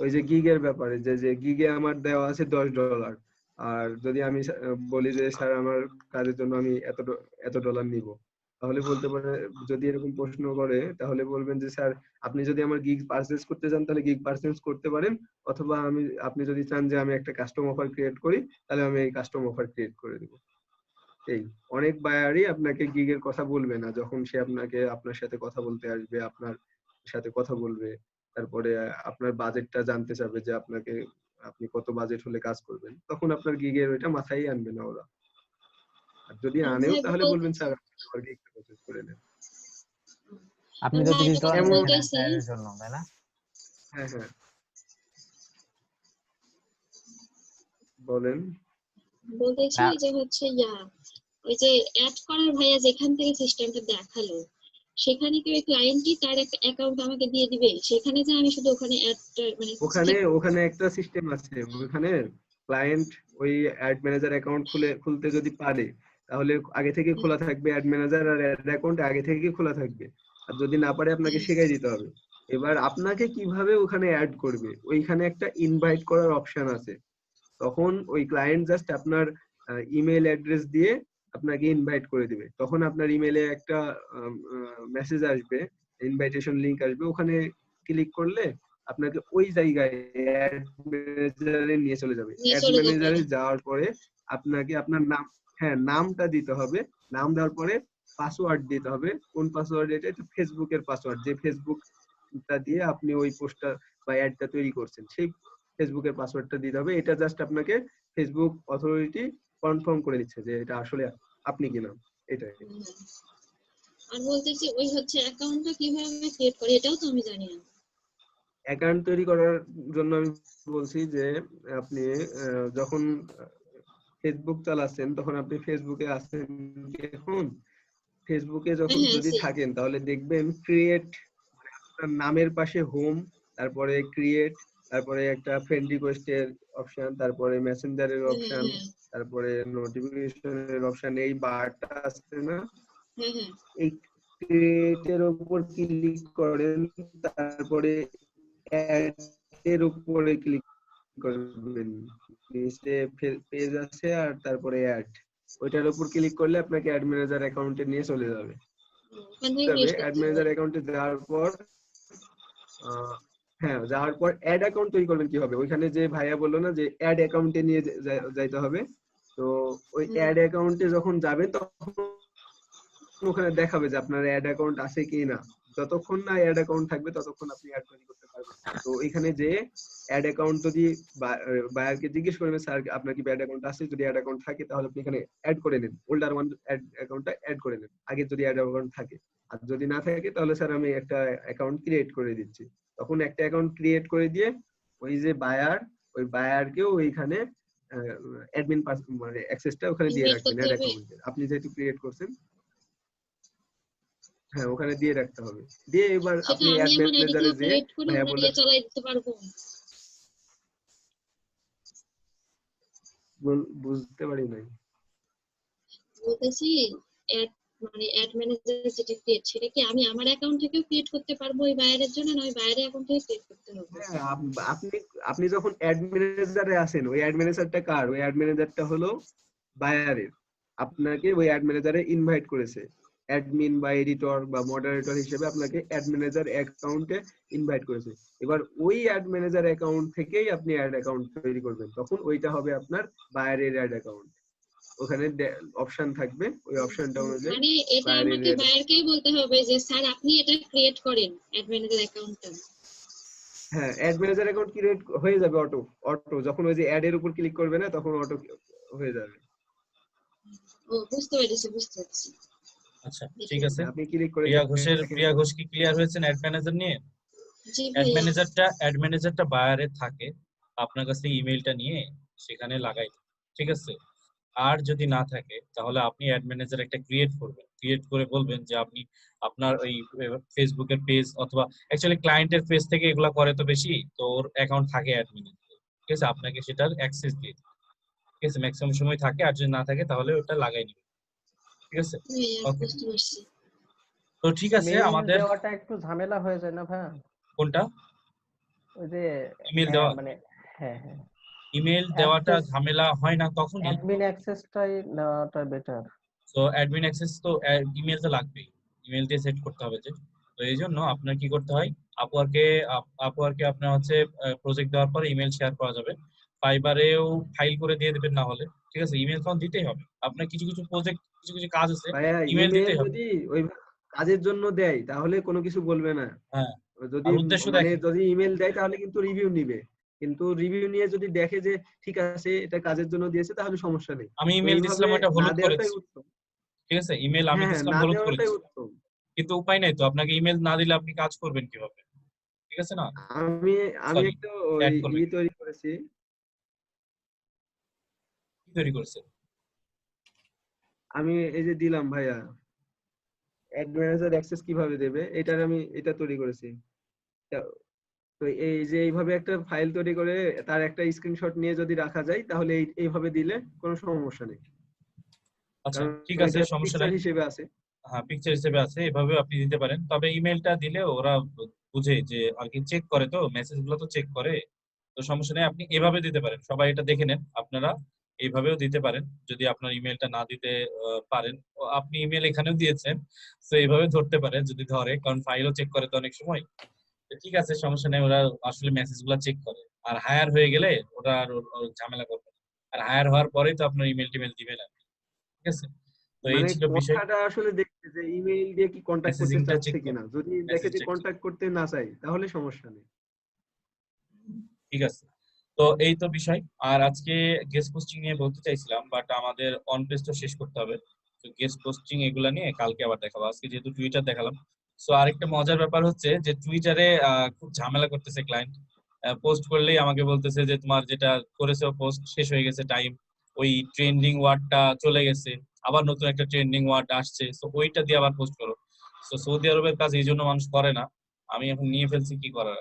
ওই যে গিগের ব্যাপারে, যে গিগে আমার দেওয়া আছে $10, আর যদি আমি বলি যে স্যার আমার কাজের জন্য আমি এত ডলার নিব, তাহলে বলতে পারে, যদি এরকম প্রশ্ন করে তাহলে বলবেন যে স্যার আপনি যদি আমার গিগ পারচেজ করতে চান তাহলে গিগ পারচেজ করতে পারেন, অথবা আপনি যদি চান যে আমি একটা কাস্টম অফার ক্রিয়েট করি, তাহলে আমি এই কাস্টম অফার ক্রিয়েট করে দেব। এই অনেক বায়ারই আপনাকে গিগের কথা বলবে না, যখন সে আপনার সাথে কথা বলতে আসবে, আপনার সাথে কথা বলবে, তারপরে আপনার বাজেটটা জানতে চাবে যে আপনি কত বাজেট হলে কাজ করবেন, তখন আপনার গিগের ওইটা মাথায় আনবে না ওরা। আর যদি আনেও ভাই তাহলে বলবেন বলতেছি, স্যার আমার গিগটা প্রসেস করে নেন। আপনি তো ভাই 30 একটা কথা ডলার এমন নিচ্ছেন বলতেছি, একটা অ্যাডের জন্য, তাই না? হ্যাঁ হ্যাঁ, বলেন। বলতেছি যে হচ্ছে ওই যে অ্যাড করার ভাইয়া যেখান থেকে সিস্টেমটা দেখালো, সেখানে কি ওই ক্লায়েন্টই তার একটা অ্যাকাউন্ট আমাকে দিয়ে দিবে, সেখানে যে আমি শুধু ওখানে অ্যাড মানে ওখানে একটা সিস্টেম আছে, ওখানে ক্লায়েন্ট ওই অ্যাড ম্যানেজার অ্যাকাউন্ট খুলতে যদি পারে, তাহলে আগে থেকে খোলা থাকবে অ্যাড ম্যানেজার, আর অ্যাড অ্যাকাউন্ট আগে থেকে খোলা থাকবে। আর যদি না পারে আপনাকে শিখিয়ে দিতে হবে। এবার আপনাকে কিভাবে ওখানে অ্যাড করবে, ওইখানে একটা ইনভাইট করার অপশন আছে, তখন ওই ক্লায়েন্ট জাস্ট আপনার ইমেল অ্যাড্রেস দিয়ে আপনাকে ইনভাইট করে দিবে, তখন আপনার ইমেলে একটা মেসেজ আসবে, ইনভাইটেশন লিংক আসবে, ওখানে ক্লিক করলে আপনাকে ওই জায়গায় অ্যাড ম্যানেজারে নিয়ে চলে যাবে। অ্যাড ম্যানেজারে যাওয়ার পরে আপনাকে আপনার নামটা দিতে হবে, নাম দেওয়ার পরে পাসওয়ার্ড দিতে হবে। কোন পাসওয়ার্ড? এটা ফেসবুকের পাসওয়ার্ড, যে ফেসবুকটা দিয়ে আপনি ওই পোস্টটা বা অ্যাডটা তৈরি করছেন, সেই ফেসবুকের পাসওয়ার্ডটা দিতে হবে। এটা জাস্ট আপনাকে ফেসবুক অথরিটি কনফার্ম করে দিচ্ছে যে এটা আসলে আপনি কিনা, এটাই। আর বলতেছি ওই হচ্ছে অ্যাকাউন্টটা কিভাবে ক্রিয়েট করে, এটাও তো আমি জানি না। অ্যাকাউন্ট তৈরি করার জন্য আমি বলছি যে আপনি যখন ফেসবুক চালাচ্ছেন, তখন আপনি ফেসবুকে আছেন, এখন ফেসবুকে যখন যদি থাকেন, তাহলে দেখবেন ক্রিয়েট, আপনার নামের পাশে হোম, তারপরে ক্রিয়েট, তারপরে একটা ফ্রেন্ড রিকোয়েস্টের অপশন, তারপরে মেসেঞ্জারের অপশন, তারপরে নোটিফিকেশনের অপশন, এই বারটা আছে না, এই ক্রিয়েটের উপর ক্লিক করেন, তারপরে অ্যাড এর উপরে ক্লিক করবেন, নিচে পেজ আছে আর তারপরে অ্যাড, ওইটার উপর ক্লিক করলে আপনাকে অ্যাড ম্যানেজার অ্যাকাউন্টে নিয়ে চলে যাবে। অ্যাড ম্যানেজার অ্যাকাউন্টে যাওয়ার পর যাওয়ার পর অ্যাড অ্যাকাউন্ট তৈরি করবেন কিভাবে, ওইখানে যে ভাইয়া বললো না যে অ্যাড অ্যাকাউন্টে নিয়ে যাইতে হবে, তো ওই অ্যাড অ্যাকাউন্টে যখন যাবেন তখন ওখানে দেখাবে যে আপনার অ্যাড অ্যাকাউন্ট আছে কি না। যতক্ষণ না অ্যাড অ্যাকাউন্ট থাকবে ততক্ষণ আপনি অ্যাড তৈরি করতে পারবেন। তো এখানে যে অ্যাড অ্যাকাউন্ট যদি বায়ারকে জিজ্ঞেস করবেন স্যার আপনার কি অ্যাড অ্যাকাউন্ট আছে, যদি অ্যাড অ্যাকাউন্ট থাকে তাহলে আপনি এখানে অ্যাড করে নেন, ওল্ডার ওয়ান অ্যাড অ্যাকাউন্টটা অ্যাড করে নেন আগে যদি অ্যাড অ্যাকাউন্ট থাকে। আর যদি না থাকে তাহলে স্যার আমি একটা অ্যাকাউন্ট ক্রিয়েট করে দিচ্ছি। তখন একটা অ্যাকাউন্ট ক্রিয়েট করে দিয়ে ওই যে বায়ার, ওই বায়ারকেও ওইখানে অ্যাডমিন মানে অ্যাক্সেসটা ওখানে দিয়ে ইনভাইট রাখবেন করতে অ্যাড হবে। অ্যাকাউন্টে। আপনি যেহেতু ক্রিয়েট করছেন, হ্যাঁ ওখানে দিয়ে রাখতে হবে। দিয়ে এবার সেটা আপনি আমি অ্যাড আমার আইডি ম্যানেজারে থেকে যে ক্রিয়েট করে ভাইয়া ওটা বললেন, দিয়ে চালাই দিতে পারবো। বুঝতে পারি নাই। বলতেছি অ্যাড মানে অ্যাড ম্যানেজার যেটা ক্রিয়েট, সেটা কি আমি আমার অ্যাকাউন্ট থেকেও ক্রিয়েট করতে পারবো ওই বায়ারের জন্য, না ওই বায়ারের অ্যাকাউন্ট থেকে ক্রিয়েট করতে হবে? হ্যাঁ, আপনি আপনি যখন অ্যাড ম্যানেজারে আছেন, ওই অ্যাড ম্যানেজারটা কার? ওই অ্যাড ম্যানেজারটা হলো বায়ারের। আপনাকে ওই অ্যাড ম্যানেজারে ইনভাইট করেছে, অ্যাডমিন বা এডিটর বা মডারেটর হিসেবে আপনাকে অ্যাড ম্যানেজার অ্যাকাউন্টে ইনভাইট করেছে। এবার ওই অ্যাড ম্যানেজার অ্যাকাউন্ট থেকেই আপনি অ্যাড অ্যাকাউন্ট তৈরি করবেন, তখন ওইটা হবে আপনার বায়ারের অ্যাড অ্যাকাউন্ট। ওখানে অপশন থাকবে, ওই অপশনটা অনুযায়ী মানে এটা বায়ারের আমাকে বায়ারকেই বলতে হবে যে স্যার আপনি এটা ক্রিয়েট করেন অ্যাড ম্যানেজার অ্যাকাউন্টটা। হ্যাঁ, অ্যাড ম্যানেজার অ্যাকাউন্ট ক্রিয়েট হয়ে যাবে অটো। যখন ওই যে অ্যাড এর উপর ক্লিক করবে না তখন অটো হয়ে যাবে। ও বুঝতে পেরেছি, বুঝতে পেরেছি। আচ্ছা ঠিক আছে। আপনি ক্লিক করে প্রিয়া ঘোষ কি ক্লিয়ার হয়েছেন অ্যাড ম্যানেজার নিয়ে? জি অ্যাড ভাইয়া। ম্যানেজারটা বায়ারে থাকে, আপনার কাছ থেকে ইমেলটা নিয়ে সেখানে লাগাই, ঠিক আছে? আর যদি না থাকে তাহলে আপনি অ্যাড ম্যানেজার একটা ক্রিয়েট করবেন, ক্রিয়েট করে বলবেন যে আপনি আপনার ওই ফেসবুকের পেজ অথবা অ্যাকচুয়ালি ক্লায়েন্টের পেজ থেকে এগুলা করে তো বেশি, তো ওর অ্যাকাউন্ট থাকে অ্যাডমিনের, ঠিক আছে? আপনাকে সেটার অ্যাক্সেস দিয়ে দিবে, ঠিক আছে? ম্যাক্সিমাম সময় থাকে, আর যদি না থাকে তাহলে ওটা লাগাই নিবে, ঠিক আছে? ভাইয়া ওকে, বুঝতে পারছি। তো ঠিক আছে মেইল আমাদের দেওয়াটা একটু ঝামেলা হয়ে যায় না ভাইয়া? কোনটা? ওই যে ইমেল দেওয়া? মানে হ্যাঁ হ্যাঁ, ইমেল দেওয়াটা অ্যাক্সেস ঝামেলা হয় না তখনই। অ্যাডমিন অ্যাক্সেসটাই নেওয়াটা বেটার। তো অ্যাডমিন অ্যাক্সেস তো ইমেল তো লাগবেই, ইমেল দিয়ে সেট করতে হবে যে। তো এই জন্য আপনার কি করতে হয়, আপওয়ার্কে আপনার হচ্ছে প্রজেক্ট দেওয়ার পরে ইমেল শেয়ার করা যাবে, ফাইবারেও ফাইল করে দিয়ে দেবেন না হলে, ঠিক আছে? ইমেল তখন দিতেই হবে। আপনার কিছু কিছু প্রজেক্ট, কিছু কিছু কাজ আছে ভাইয়া ইমেল ইমেল দিতেই হবে। যদি ওই কাজের জন্য দেয় তাহলে কোনো কিছু বলবে না। হ্যাঁ, যদি আর উদ্দেশ্য মানে দেখেন। যদি ইমেল দেয় তাহলে কিন্তু রিভিউ নিবে, কিন্তু রিভিউ নিয়ে যদি দেখে যে ঠিক আছে এটা কাজের জন্য দিয়েছে তাহলে সমস্যা নেই। আমি তো ইমেল এইভাবে দিছিলাম, ওটা না হলুদ দেওয়াটাই করেছি, উত্তম। ঠিক আছে? ইমেল আমি হ্যাঁ হ্যাঁ, দিছিলাম না হলুদ দেওয়াটাই করেছি, উত্তম। কিন্তু উপায় নাই তো, আপনাকে ইমেল না দিলে আপনি কাজ করবেন কিভাবে, ঠিক আছে না? আমি আমি সরি, একটা ওই অ্যাড করবেন, তৈরি করেছি। কি তৈরি করেছেন? আমি এই যে দিলাম ভাইয়া, অ্যাড ম্যানেজার অ্যাক্সেস কিভাবে দেবে এটার আমি এটা তৈরি করেছি। তো এই যে এইভাবে একটা ফাইল তৈরি করে তার একটা স্ক্রিনশট নিয়ে যদি রাখা যায় তাহলে এইভাবে দিলে কোনো সমস্যা নেই, আচ্ছা কারণ ঠিক আছে, এটা সমস্যা পিকচার নাই। হিসেবে আছে। হ্যাঁ, পিকচার হিসেবে আছে, এভাবে আপনি দিতে পারেন। তবে ইমেলটা দিলে ওরা বুঝে যে আর কি, চেক করে, তো মেসেজ গুলো তো চেক করে, তো সমস্যা নেই, আপনি এভাবে দিতে পারেন। সবাই এটা দেখে নেন, আপনারা এইভাবেও দিতে পারেন যদি আপনার ইমেলটা না দিতে পারেন। আপনি ইমেল এখানেও দিয়েছেন, তো এইভাবে ধরতে পারেন যদি ধরে, কারণ ফাইলও চেক করে তো অনেক সময়। তো ঠিক আছে, সমস্যা নেই, ওরা আসলে মেসেজ গুলা চেক করে। আর হায়ার হয়ে গেলে ওরা আর ওর ঝামেলা করবে না। আর হায়ার হওয়ার পরেই তো আপনার ইমেল টিমেল দিবে না, ঠিক আছে? তো এই মানে ছিল বিষয়, কথাটা আসলে দেখতে যে ইমেইল দিয়ে কি কন্টাক্ট করতে মেসেজিংটা চাচ্ছে চেক করে, কিনা। যদি দেখে মেসেজ যে চেক করে, কন্টাক্ট করতে না চাই তাহলে সমস্যা নেই। ঠিক আছে। তো এই তো বিষয়। আর আজকে গেস্ট পোস্টিং নিয়ে বলতে চাইছিলাম, বাট আমাদের অন পেজ তো শেষ করতে হবে। তো গেস্ট পোস্টিং এগুলা নিয়ে কালকে আবার দেখাবো, আজকে যেহেতু টুইটার দেখালাম। সো আরেকটা মজার ব্যাপার হচ্ছে যে টুইটারে খুব ঝামেলা করতেছে ক্লায়েন্ট। পোস্ট করলেই আমাকে বলতেছে যে তোমার যেটা করেছো পোস্ট শেষ হয়ে গেছে টাইম, ওই ট্রেন্ডিং ওয়ার্ডটা চলে গেছে, আবার নতুন একটা ট্রেন্ডিং ওয়ার্ড আসছে, সো ওইটা দিয়ে আবার পোস্ট করো। সো সৌদি আরবের কাজ এই জন্য মানুষ করে না, আমি এখন নিয়ে ফেলছি, কি করার।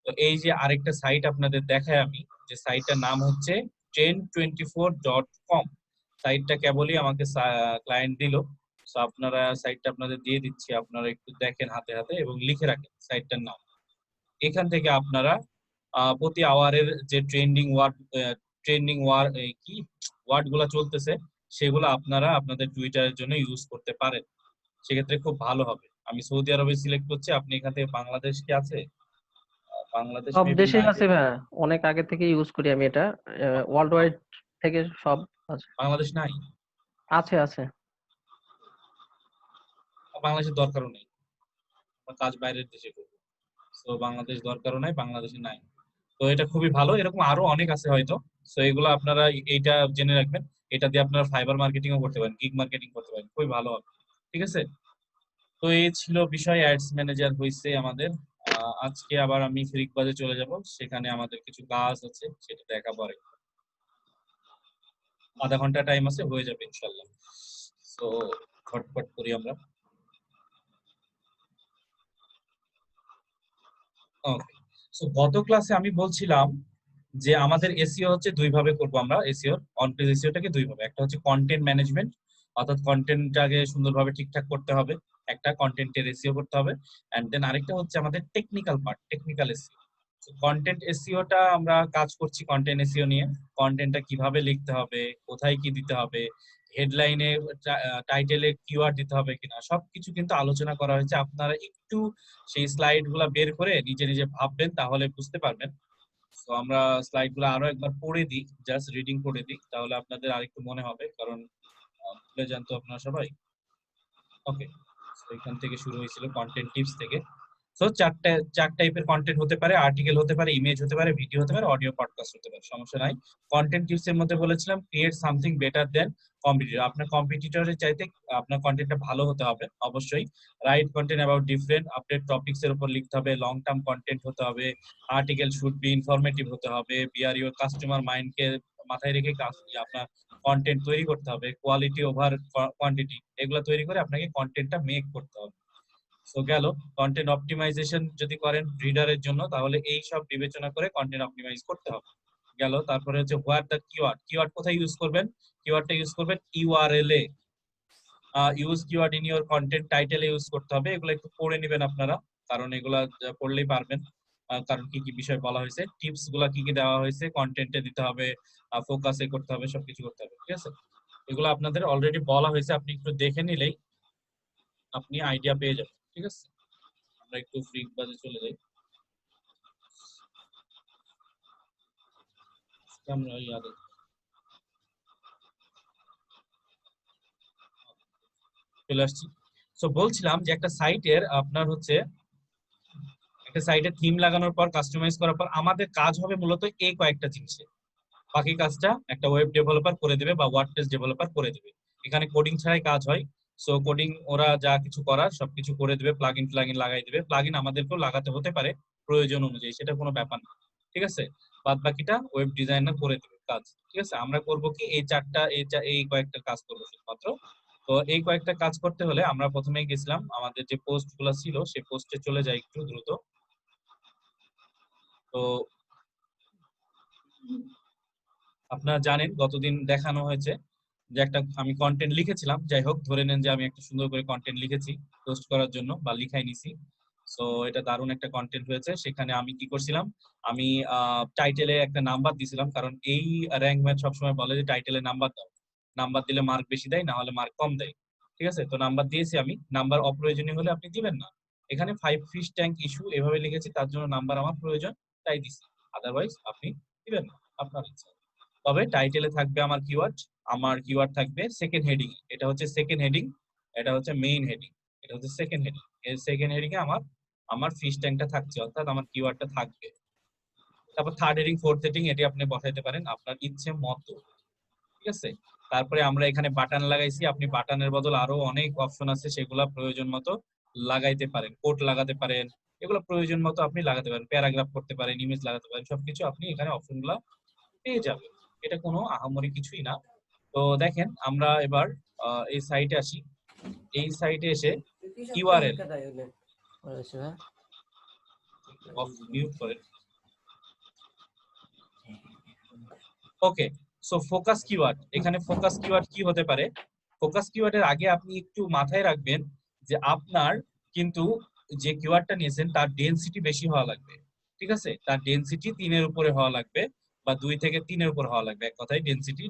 তো এই যে আরেকটা সাইট আপনাদের দেখাই আমি, যে সাইটটার নাম হচ্ছে trend24.com। সাইটটা কেবলই আমাকে ক্লায়েন্ট দিল, তো আপনারা সাইটটা আপনাদের দিয়ে দিচ্ছি, আপনারা একটু দেখেন হাতে হাতে এবং লিখে রাখেন সাইটটার নাম। এখান থেকে আপনারা প্রতি আওয়ারের যে ট্রেন্ডিং কি ওয়ার্ড গুলা চলতেছে সেগুলো আপনারা আপনাদের টুইটারের জন্য ইউজ করতে পারেন, সেক্ষেত্রে খুব ভালো হবে। আমি সৌদি আরবে সিলেক্ট করছি, আপনি এখান থেকে বাংলাদেশ কি আছে? বাংলাদেশ সব মেবি দেশেই নাই, আছে ভাইয়া, অনেক আগে থেকে ইউজ করি আমি এটা, ওয়ার্ল্ড ওয়াইড থেকে সব আছে। বাংলাদেশ নাই। আছে আছে। বাংলাদেশের দরকারও নেই, আমরা কাজ বাইরের দেশে করবো। তো বাংলাদেশ দরকারও নাই, বাংলাদেশে নাই। তো এটা খুবই ভালো, এরকম আরো অনেক আছে হয়তো। তো এগুলো আপনারা এইটা জেনে রাখবেন, এটা দিয়ে আপনারা ফাইবার মার্কেটিংও করতে পারেন, গিগ মার্কেটিং করতে পারেন, খুবই ভালো হবে। ঠিক আছে, তো এই ছিল বিষয়। অ্যাডস ম্যানেজার হইছে আমাদের। আজকে আবার আমি ফ্রিকবাজে চলে যাব, সেখানে আমাদের কিছু কাজ আছে, সেটা দেখা পরে। আধা ঘন্টা টাইম আছে, হয়ে যাবে ইনশাল্লাহ। তো ঝটপট করি আমরা। ওকে, সো গত ক্লাসে আমি বলছিলাম যে আমাদের এসইও হচ্ছে দুই ভাবে করব আমরা। এসইও অন পেজ এসইওটাকে দুই ভাবে, একটা হচ্ছে কন্টেন্ট ম্যানেজমেন্ট, অর্থাৎ কন্টেন্টটাকে সুন্দরভাবে ঠিকঠাক করতে হবে, একটা কন্টেন্টের এসইও করতে হবে। এন্ড দেন আরেকটা হচ্ছে আমাদের technical part, technical SEO. Content এসইওটা আমরা কাজ করছি কন্টেন্ট এসইও নিয়ে, কন্টেন্টটা কিভাবে লিখতে হবে, কোথায় কি দিতে হবে, হেডলাইনে টাইটেলে কিওয়ার্ড দিতে হবে কিনা, সবকিছু কিন্তু আলোচনা করা হয়েছে। আপনারা একটু সেই স্লাইড গুলা বের করে নিজে নিজে ভাববেন, তাহলে বুঝতে পারবেন। তো আমরা স্লাইড গুলো আরো একবার পড়ে দিই, জাস্ট রিডিং করে দিই, তাহলে আপনাদের আরেকটু মনে হবে, কারণ ভুলে যান তো আপনারা সবাই। ওকে, এখান থেকে শুরু হয়েছিল কন্টেন্ট টিপস থেকে। সো চার টাইপের কন্টেন্ট হতে পারে, আর্টিকেল হতে পারে, ইমেজ হতে পারে, ভিডিও হতে পারে, অডিও পডকাস্ট হতে পারে, সমস্যা নাই। কন্টেন্ট টিপস এর মধ্যে বলেছিলাম ক্রিয়েট সামথিং বেটার দেন কম্পিটিটর। আপনার কম্পিটিটরের চাইতে আপনার কন্টেন্টটা ভালো হতে হবে অবশ্যই। Right content about different update topics এর উপর লিখতে হবে, লং টার্ম কন্টেন্ট হতে হবে, আর্টিকেল শুড বি ইনফরমেটিভ হতে হবে, বিআর ইউর কাস্টমার মাইন্ডকে মাথায় রেখে আপনার কন্টেন্ট তৈরি করতে হবে, কোয়ালিটি ওভার কোয়ান্টিটি, এগুলো তৈরি করে আপনাকে কন্টেন্টটা মেক করতে হবে। সো গেল কন্টেন্ট অপটিমাইজেশন যদি করেন রিডারের জন্য, তাহলে এই সব বিবেচনা করে কন্টেন্ট অপটিমাইজ করতে হবে। গেল, তারপরে হচ্ছে হোয়াট দ্য কিওয়ার্ড, কিওয়ার্ড কোথায় ইউজ করবেন, কিওয়ার্ডটা ইউজ করবেন ইউআরএল এ। Use keyword in your content টাইটেলে ইউজ করতে হবে। এগুলো একটু পড়ে নেবেন আপনারা, কারণ এগুলা পড়লেই পারবেন, কারণ কি কি বিষয় বলা হয়েছে, টিপস গুলা কি কি দেওয়া হয়েছে, কন্টেন্টে দিতে হবে, ফোকাসে করতে হবে, সবকিছু করতে হবে। ঠিক আছে, এগুলো আপনাদের অলরেডি বলা হয়েছে, আপনি একটু দেখে নিলেই আপনি আইডিয়া পেয়ে যাবেন। ঠিক আছে, আমরা একটু ফ্রিকবাজে চলে যাই। আমরা ইয়াদে চলে আসছি। সো বলছিলাম যে একটা সাইটের আপনার হচ্ছে একটা সাইটে থিম লাগানোর পর, কাস্টমাইজ করার পর আমাদের কাজ হবে মূলত এই কয়েকটা জিনিসে। বাকি কাজটা একটা ওয়েব ডেভেলপার করে দেবে বা ওয়ার্ডপ্রেস ডেভেলপার করে দেবে। এখানে কোডিং ছাড়াই কাজ হয়। সো কোডিং ওরা যা কিছু করার সবকিছু করে দেবে, প্লাগইন লাগাই দেবে। প্লাগইন আমাদেরকেও লাগাতে হতে পারে প্রয়োজন অনুযায়ী, সেটা কোনো ব্যাপার না। ঠিক আছে, বাদ বাকিটা ওয়েব ডিজাইনার করে দেবে কাজ। ঠিক আছে, আমরা করব কি এই কয়েকটা কাজ করবো শুধুমাত্র। তো এই কয়েকটা কাজ করতে হলে আমরা প্রথমেই গেছিলাম আমাদের যে পোস্ট গুলো ছিল, সেই পোস্টে চলে যাই একটু দ্রুত। তো আপনারা জানেন গতদিন দেখানো হয়েছে যে একটা আমি কন্টেন্ট লিখেছিলাম, যাই হোক ধরে নেন যে আমি একটা সুন্দর করে কন্টেন্ট লিখেছি পোস্ট করার জন্য বা লিখাই নিছি। সো এটা দারুণ একটা কন্টেন্ট হয়েছে। সেখানে আমি কি করছিলাম, আমি টাইটেলে একটা নাম্বার দিছিলাম, কারণ এই র্যাঙ্ক ম্যাচ সবসময় বলে যে টাইটেলে নাম্বার দাও, নাম্বার দিলে মার্ক বেশি দেয়, না হলে মার্ক কম দেয়। ঠিক আছে, তো নাম্বার দিয়েছি আমি, নাম্বার অপ্রয়োজনীয় হলে আপনি দিবেন না। এখানে 5 ফিশ ট্যাঙ্ক ইস্যু এভাবে লিখেছি, তার জন্য নাম্বার আমার প্রয়োজন, তাই দিছি, আদারওয়াইজ আপনি দিবেন না, আপনার ইচ্ছা। তবে টাইটেলে থাকবে আমার কিওয়ার্ড থাকবে সেকেন্ড হেডিং, এটা হচ্ছে সেকেন্ড হেডিং, এটা হচ্ছে মেইন হেডিং, এটা হচ্ছে সেকেন্ড হেডিং। এই সেকেন্ড হেডিং এ আমার ফিশ ট্যাঙ্কটা থাকছে, অর্থাৎ আমার কিওয়ার্ডটা থাকবে। তারপর থার্ড হেডিং, ফোর্থ হেডিং এটি আপনি বসাইতে পারেন আপনার ইচ্ছে মতো। ঠিক আছে, তারপরে আমরা এখানে বাটন লাগাইছি, আপনি বাটনের বদল আরো অনেক অপশন আছে, সেগুলা প্রয়োজন মতো লাগাইতে পারেন, কোড লাগাতে পারেন, এগুলো প্রয়োজন মতো আপনি লাগাতে পারেন, প্যারাগ্রাফ করতে পারেন, ইমেজ লাগাতে পারেন, সবকিছু আপনি এখানে অপশনগুলো পেয়ে যাবেন। এটা কোনো আহামরি কিছুই না। তো দেখেন আমরা এবার এই সাইটে আসি। এই সাইটে এসে ইউআরএল অফ মিউট করেন। ওকে, সো ফোকাস কিওয়ার্ড, এখানে ফোকাস কিওয়ার্ড কি হতে পারে? ফোকাস কিওয়ার্ডের আগে আপনি একটু মাথায় রাখবেন যে আপনার কিন্তু যে কিওয়ার্ডটা নিয়েছেন তার ডেনসিটি বেশি হওয়া লাগবে। ঠিক আছে, তার ডেনসিটি 3 এর উপরে হওয়া লাগবে বা 2 থেকে 3 এর উপর হওয়া লাগবে। এক কথায়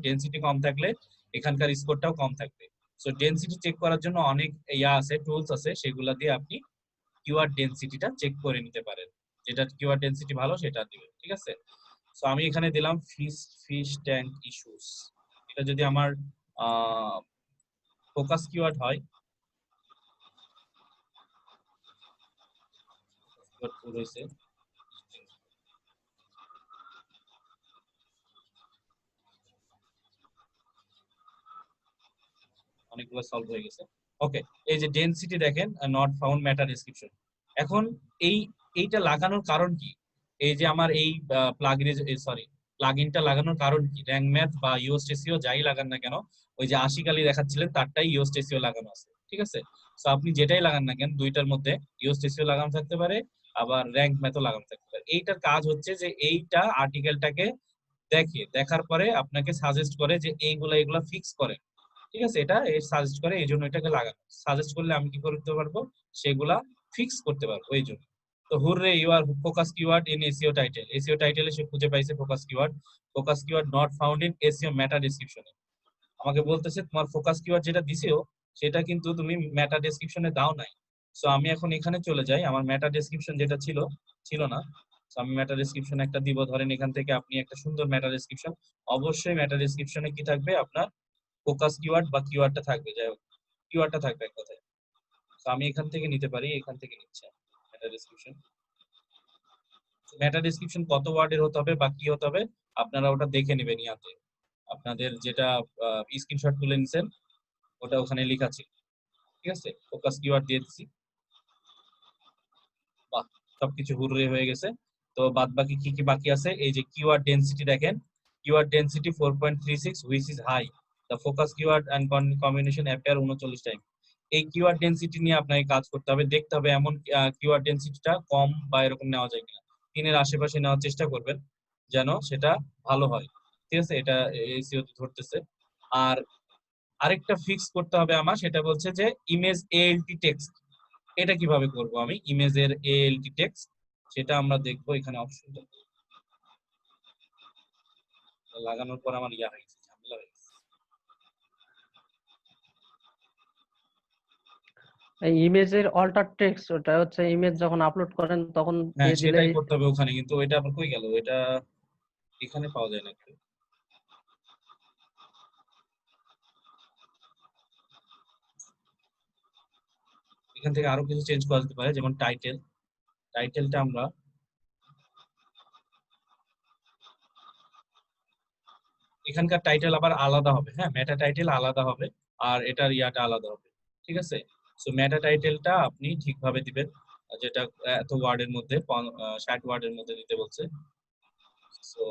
ডেনসিটি কম থাকলে এখানকার স্কোরটাও কম থাকবে। সো ডেনসিটি চেক করার জন্য অনেক টুলস আছে, সেগুলা দিয়ে আপনি কিওয়ার্ড ডেনসিটিটা চেক করে নিতে পারেন, যেটা কিওয়ার্ড ডেনসিটি ভালো সেটা দিবেন। ঠিক আছে, সো আমি এখানে দিলাম ফিশ ট্যাঙ্ক ইস্যুস। এটা যদি আমার ফোকাস কিওয়ার্ড হয়, রয়েছে। অনেকগুলো সলভ হয়ে গেছে। ওকে, এই যে ডেনসিটি দেখেন নট ফাউন্ড মেটা ডেসক্রিপশন। এখন এইটা লাগানোর কারণ কি? এই যে আমার এই প্লাগইনটা লাগানোর কারণ কি? র্যাঙ্ক ম্যাথ বা ইউএসটিসিও যাই লাগান না কেন, ওই যে 80 কালি দেখাচ্ছিলেন তারটাই ইউএসটিসিও লাগানো আছে, ঠিক আছে? সো আপনি যেটাই লাগান না কেন দুইটার মধ্যে ইউএসটিসিও লাগানো থাকতে পারে, আবার র্যাঙ্ক ম্যাথও লাগানো থাকতে পারে। এইটার কাজ হচ্ছে যে এইটা আর্টিকেলটাকে দেখার পরে আপনাকে সাজেস্ট করে যে এইগুলা ফিক্স করে, ঠিক আছে? এটা সাজেস্ট করে, এই জন্য এটাকে লাগানো। সাজেস্ট করলে আমি কি করতে পারবো? সেগুলা ফিক্স করতে পারবো এই জন্য। তো hurray, you are focus keyword in SEO title. SEO টাইটেলে সে খুঁজে পাইছে focus keyword not found in SEO meta ডেসক্রিপশনে। আমাকে বলতেছে তোমার ফোকাস কিওয়ার্ড যেটা দিছেও সেটা কিন্তু তুমি মেটা ডেসক্রিপশনে দাও নাই। সো আমি এখন এখানে চলে যাই, আমার মেটা ডেসক্রিপশন যেটা ছিল না। সো আমি মেটা ডেসক্রিপশন একটা দিব। ধরেন এখান থেকে আপনি একটা সুন্দর মেটা ডেসক্রিপশন, অবশ্যই মেটা ডেসক্রিপশনে কি থাকবে? আপনার ফোকাস কিওয়ার্ড বা কিওয়ার্ডটা থাকবে, যাই হোক কিওয়ার্ডটা থাকবে এক কথায়। তো আমি এখান থেকে নিতে পারি, এখান থেকে নিচ্ছে মেটা ডেসক্রিপশন। মেটা ডেসক্রিপশন কত ওয়ার্ডের হতে হবে বা কি হতে হবে আপনারা ওটা দেখে নেবেন। ইয়াতে আপনাদের যেটা স্ক্রিনশট তুলে নিছেন ওটা ওখানে লেখা ছিল, ঠিক আছে? ফোকাস কিওয়ার্ড দিয়ে দিচ্ছি। বাহ, সবকিছু হুররে হয়ে গেছে। তো বাদ বাকি কি কি বাকি আছে? এই যে কিওয়ার্ড ডেনসিটি দেখেন, keyword density 4.36 which is high. The focus keyword and combination appear 39 time. এই কিওয়ার্ড ডেনসিটি নিয়ে আপনাকে কাজ করতে হবে, দেখতে হবে এমন কিওয়ার্ড ডেনসিটিটা কম বা এরকম নেওয়া যায় কিনা। 3 এর আশেপাশে নেওয়ার চেষ্টা করবেন যেন সেটা ভালো হয়, ঠিক আছে? এটা এসইও তে ধরতেছে। আর আরেকটা ফিক্স করতে হবে আমার, সেটা বলছে যে ইমেজ এএলটি টেক্সট। এটা কিভাবে করব আমি? ইমেজের এএলটি টেক্সট সেটা আমরা দেখবো এখানে অপশনটা লাগানোর পর আমার ইয়া হয়ে গেছে, ঝামেলা হয়ে গেছে। এই ইমেজের অল্টার টেক্সট, ওটা হচ্ছে ইমেজ যখন আপলোড করেন তখন হ্যাঁ, দিয়ে দিলে সেটাই করতে হবে ওখানে, কিন্তু এটা আবার কই গেল? এটা এখানে পাওয়া যায় না একটু। এখান থেকে আরো কিছু চেঞ্জ করা যেতে পারে, যেমন টাইটেলটা আমরা এখানকার টাইটেল আবার আলাদা হবে। হ্যাঁ, মেটা টাইটেল আলাদা হবে আর এটার ইয়াটা আলাদা হবে, ঠিক আছে? সো মেটা টাইটেলটা আপনি ঠিকভাবে দিবেন, যেটা এত ওয়ার্ডের মধ্যে 60 ওয়ার্ডের মধ্যে দিতে বলছে। সো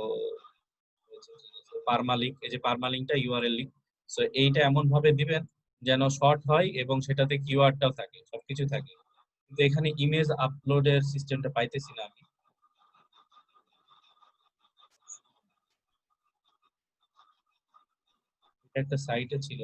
পারমালিঙ্ক, এই যে পারমালিঙ্কটা ইউআরএল লিঙ্ক। সো এইটা এমন ভাবে দিবেন যেন শর্ট হয় এবং সেটাতে কিওয়ার্ডটাও থাকে, সবকিছু থাকে। কিন্তু এখানে ইমেজ আপলোডের সিস্টেমটা পাইতেছি না আমি। একটা সাইটে ছিল,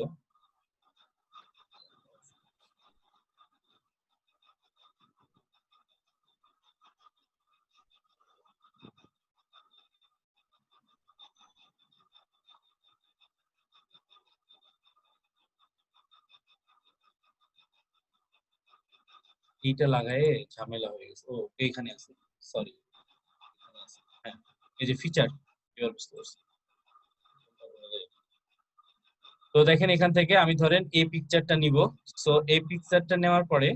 এইটা লাগায়ে ঝামেলা হয়ে গেছে। ও এইখানে আছে, সরি। হ্যাঁ, এই যে ফিচার, এবার বুঝতে পারছি। তো দেখেন এখান থেকে আমি ধরেন এই পিকচারটা নিব। সো এই পিকচারটা নেওয়ার পরে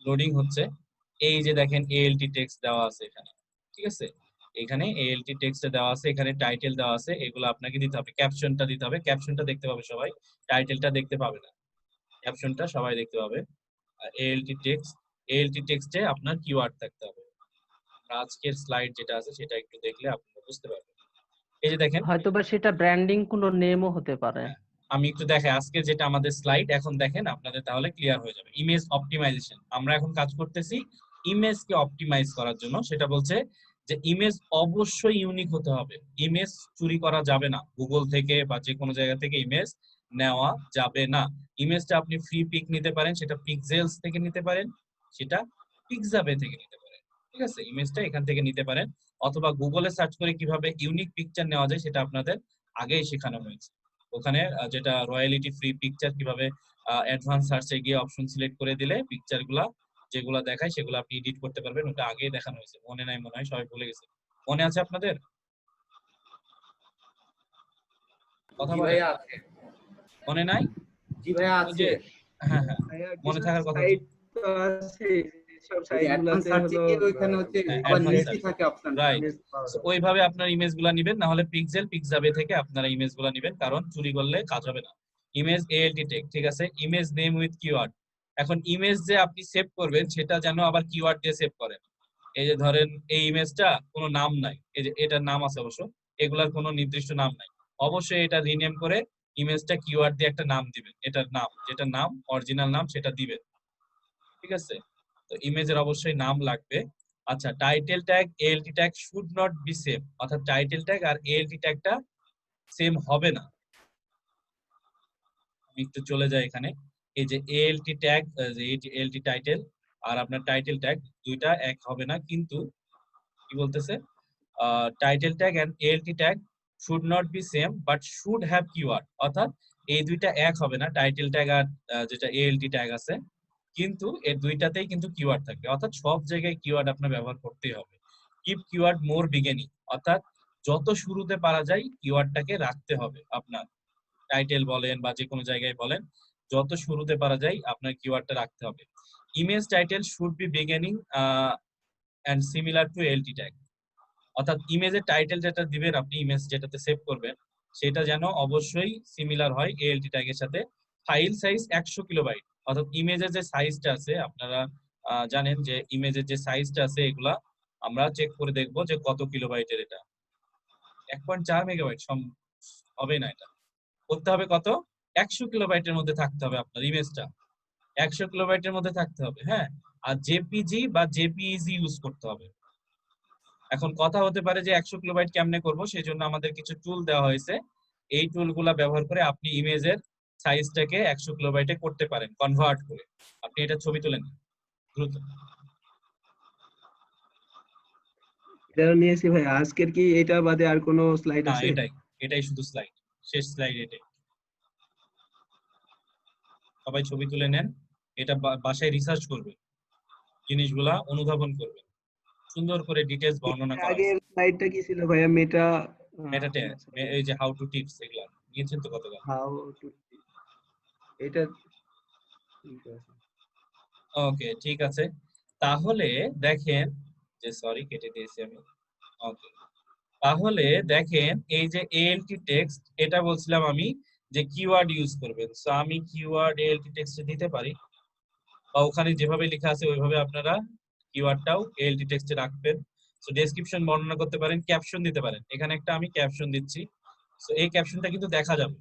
লোডিং হচ্ছে। এই যে দেখেন এএলটি টেক্সট দেওয়া আছে এখানে, ঠিক আছে? এখানে এএলটি টেক্সট দেওয়া আছে, এখানে টাইটেল দেওয়া আছে, এগুলো আপনাকে দিতে হবে। ক্যাপশনটা দিতে হবে, ক্যাপশনটা দেখতে পাবে সবাই, টাইটেলটা দেখতে পাবে না। ক্যাপশনটা সবাই দেখতে পাবে। এএলটি টেক্সটে আপনার কিওয়ার্ড থাকতে হবে। আজকের স্লাইড যেটা আছে সেটা একটু দেখলে আপনারা বুঝতে পারবেন। এই যে দেখেন, হয়তোবা সেটা ব্র্যান্ডিং কোনো নেমও হতে পারে। আমি একটু দেখাই আজকে যেটা আমাদের স্লাইড, এখন দেখেন আপনাদের তাহলে ক্লিয়ার হয়ে যাবে। ইমেজ অপটিমাইজেশন, আমরা এখন কাজ করতেছি ইমেজকে অপটিমাইজ করার জন্য। সেটা বলছে যে ইমেজ অবশ্যই ইউনিক হতে হবে, ইমেজ চুরি করা যাবে না, গুগল থেকে বা যে কোনো জায়গা থেকে ইমেজ নেওয়া যাবে না। ইমেজটা আপনি ফ্রি পিক নিতে পারেন, সেটা পিক্সেলস থেকে নিতে পারেন, সেটা পিক্সাবে থেকে নিতে পারেন, ঠিক আছে? ইমেজটা এখান থেকে নিতে পারেন, অথবা গুগলে সার্চ করে কিভাবে ইউনিক পিকচার নেওয়া যায় সেটা আপনাদের আগেই শেখানো হয়েছে। ওখানে যেটা রয়্যালিটি ফ্রি পিকচার কিভাবে অ্যাডভান্স সার্চে গিয়ে অপশন সিলেক্ট করে দিলে পিকচারগুলা যেগুলা দেখায় সেগুলো আপনি এডিট করতে পারবেন, ওটা আগেই দেখানো হয়েছে। মনে নাই মনে হয়, সবাই ভুলে গেছে। মনে আছে আপনাদের? কথা বলেন, মনে নাই? জি ভাইয়া ওই যে আছে। হ্যাঁ হ্যাঁ, ভাইয়া মনে কিছু থাকার কথা। সাইট তো আছে যেসব ওই যে অ্যাডভান্স সাইটগুলোতে সার্চে হলো গিয়ে ওইখানে হচ্ছে হ্যাঁ আবার অ্যাডভান্স নিচেই থাকে অপশন। রাইট। ইমেজ পাওয়া সো যাবে। ওইভাবে আপনার ইমেজগুলো নেবেন, না হলে পিক্সাবে থেকে আপনারা ইমেজগুলো নেবেন, কারণ চুরি করলে কাজ হবে না। ইমেজ এএলটি টেক, ঠিক আছে, ইমেজ নেম উইথ কিওয়ার্ড। এখন ইমেজ যে আপনি সেভ করবেন সেটা যেন আবার কিওয়ার্ড দিয়ে সেভ করেন। এই যে ধরেন এই ইমেজটা কোনো নাম নাই, এই যে এটার নাম আছে অবশ্য, এগুলার কোনো নির্দিষ্ট নাম নাই, অবশ্যই এটা রিনেম করে ইমেজটা কিওয়ার্ড দিয়ে একটা নাম দিবেন, এটার নাম, যেটা নাম অরিজিনাল নাম সেটা দিবেন, ঠিক আছে। তো ইমেজের অবশ্যই নাম লাগবে। আচ্ছা, title tag ALT tag should not be same, অর্থাৎ টাইটেল ট্যাগ আর এএলটি ট্যাগটা সেম হবে না। আমি একটু চলে যাই এখানে, এই যে এএলটি ট্যাগ, যে এএলটি টাইটেল আর আপনার টাইটেল ট্যাগ দুইটা এক হবে না, কিন্তু কি বলতেছে, title tag and ALT tag should not be same but should have keyword, অর্থাৎ এই দুইটা এক হবে না, টাইটেল ট্যাগ আর যেটা এএলটি ট্যাগ আছে, কিন্তু এই দুইটাতেই কিন্তু কিওয়ার্ড থাকবে, অর্থাৎ সব জায়গায় কিওয়ার্ড আপনার ব্যবহার করতেই হবে। কিপ কিওয়ার্ড মোর বিগিনিং, অর্থাৎ যত শুরুতে পারা যায় কিওয়ার্ডটাকে রাখতে হবে আপনার, টাইটেল বলেন বা যে কোনো জায়গায় বলেন, যত শুরুতে পারা যায় আপনার কিওয়ার্ডটা রাখতে হবে। Image title should be beginning and similar to ALT tag, অর্থাৎ ইমেজের টাইটেল যেটা দিবেন আপনি, ইমেজ যেটাতে সেভ করবেন সেটা যেন অবশ্যই সিমিলার হয় এএলটি ট্যাগের সাথে। ফাইল সাইজ 100 কিলোবাইট, অর্থাৎ ইমেজের যে সাইজটা আছে আপনারা জানেন যে ইমেজের যে সাইজটা আছে এগুলা আমরা চেক করে দেখব যে কত কিলোবাইটের, এটা 1.4 মেগাবাইট হবে না, এটা করতে হবে কত, 100 কিলোবাইটের মধ্যে থাকতে হবে আপনার ইমেজটা, 100 কিলোবাইটের মধ্যে থাকতে হবে, হ্যাঁ। আর জেপিজি বা জেপিইজি ইউজ করতে হবে। এখন কথা হতে পারে যে 100 কিলোবাইট কেমনে করব, সেই জন্য আমাদের কিছু টুল দেওয়া হয়েছে, এই টুলগুলা ব্যবহার করে আপনি ইমেজের সাইজটাকে 100 কিলোবাইটে করতে পারেন কনভার্ট করে। আপনি এটা ছবি তুলে নিন দ্রুত। এটা নিয়েছি ভাই। আজকের কি এটা বাদে আর কোনো স্লাইড না, আছে? এটাই শুধু স্লাইড, শেষ স্লাইড এটাই। সবাই ছবি তুলে নেন, এটা বাসায় রিসার্চ করবেন, জিনিসগুলা অনুধাবন করবেন, সুন্দর করে ডিটেইলস বর্ণনা করা আছে। আগের স্লাইডটা কি ছিল ভাইয়া? মেটা এই যে হাউ টু টিপস, এগুলা নিয়েছেন তো কতবার? হাউ টু, এটা ঠিক আছে। ওকে, ঠিক আছে। তাহলে দেখেন যে, সরি কেটে দিয়েছি আমি। ওকে, তাহলে দেখেন এই যে এএলটি টেক্সট, এটা বলছিলাম আমি যে কিওয়ার্ড ইউজ করবেন, সো আমি কিওয়ার্ড এএলটি টেক্সটে দিতে পারি, বা ওখানে যেভাবে লেখা আছে ওইভাবে আপনারা কিওয়ার্ডটাও এএলটি টেক্সটে রাখবেন। সো ডেসক্রিপশন বর্ণনা করতে পারেন, ক্যাপশন দিতে পারেন, এখানে একটা আমি ক্যাপশন দিচ্ছি। সো এই ক্যাপশনটা কিন্তু দেখা যাবে,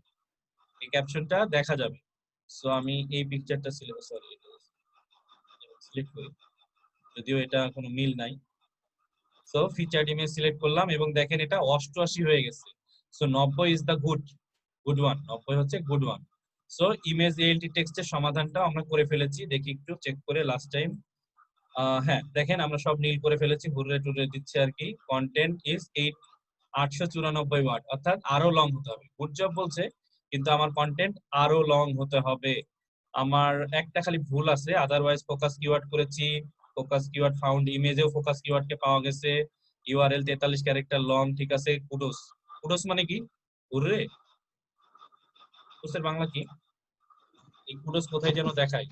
এই ক্যাপশনটা দেখা যাবে। সো আমি এই পিকচারটা সিলেক্ট করি, যদিও এটা কোনো মিল নাই। সো ফিচার্ড ইমেজ সিলেক্ট করলাম এবং দেখেন এটা 88 হয়ে গেছে। So 90 is the good one, 90 হচ্ছে good one. So image ALT টেক্সটের সমাধানটা আমরা করে ফেলেছি, দেখি একটু চেক করে লাস্ট টাইম। হ্যাঁ দেখেন আমরা সব নীল করে ফেলেছি, হুররে টুরে দিচ্ছে আর কি। কন্টেন্ট ইজ 894 ওয়ার্ড, অর্থাৎ আরো লং হতে হবে। গুড জব বলছে, কিন্তু আমার কন্টেন্ট আরো লং হতে হবে। আমার একটা খালি ভুল আছে, আদারওয়াইজ ফোকাস কিওয়ার্ড করেছি, ফোকাস কিওয়ার্ড ফাউন্ড, ইমেজেও ফোকাস কিওয়ার্ডকে পাওয়া গেছে, ইউআরএল 43 ক্যারেক্টার লং, ঠিক আছে। কুডোস, কুডোস মানে কি? হুররে, কুডোসের বাংলা কি? এই কুডোস কোথায় যেন দেখায়,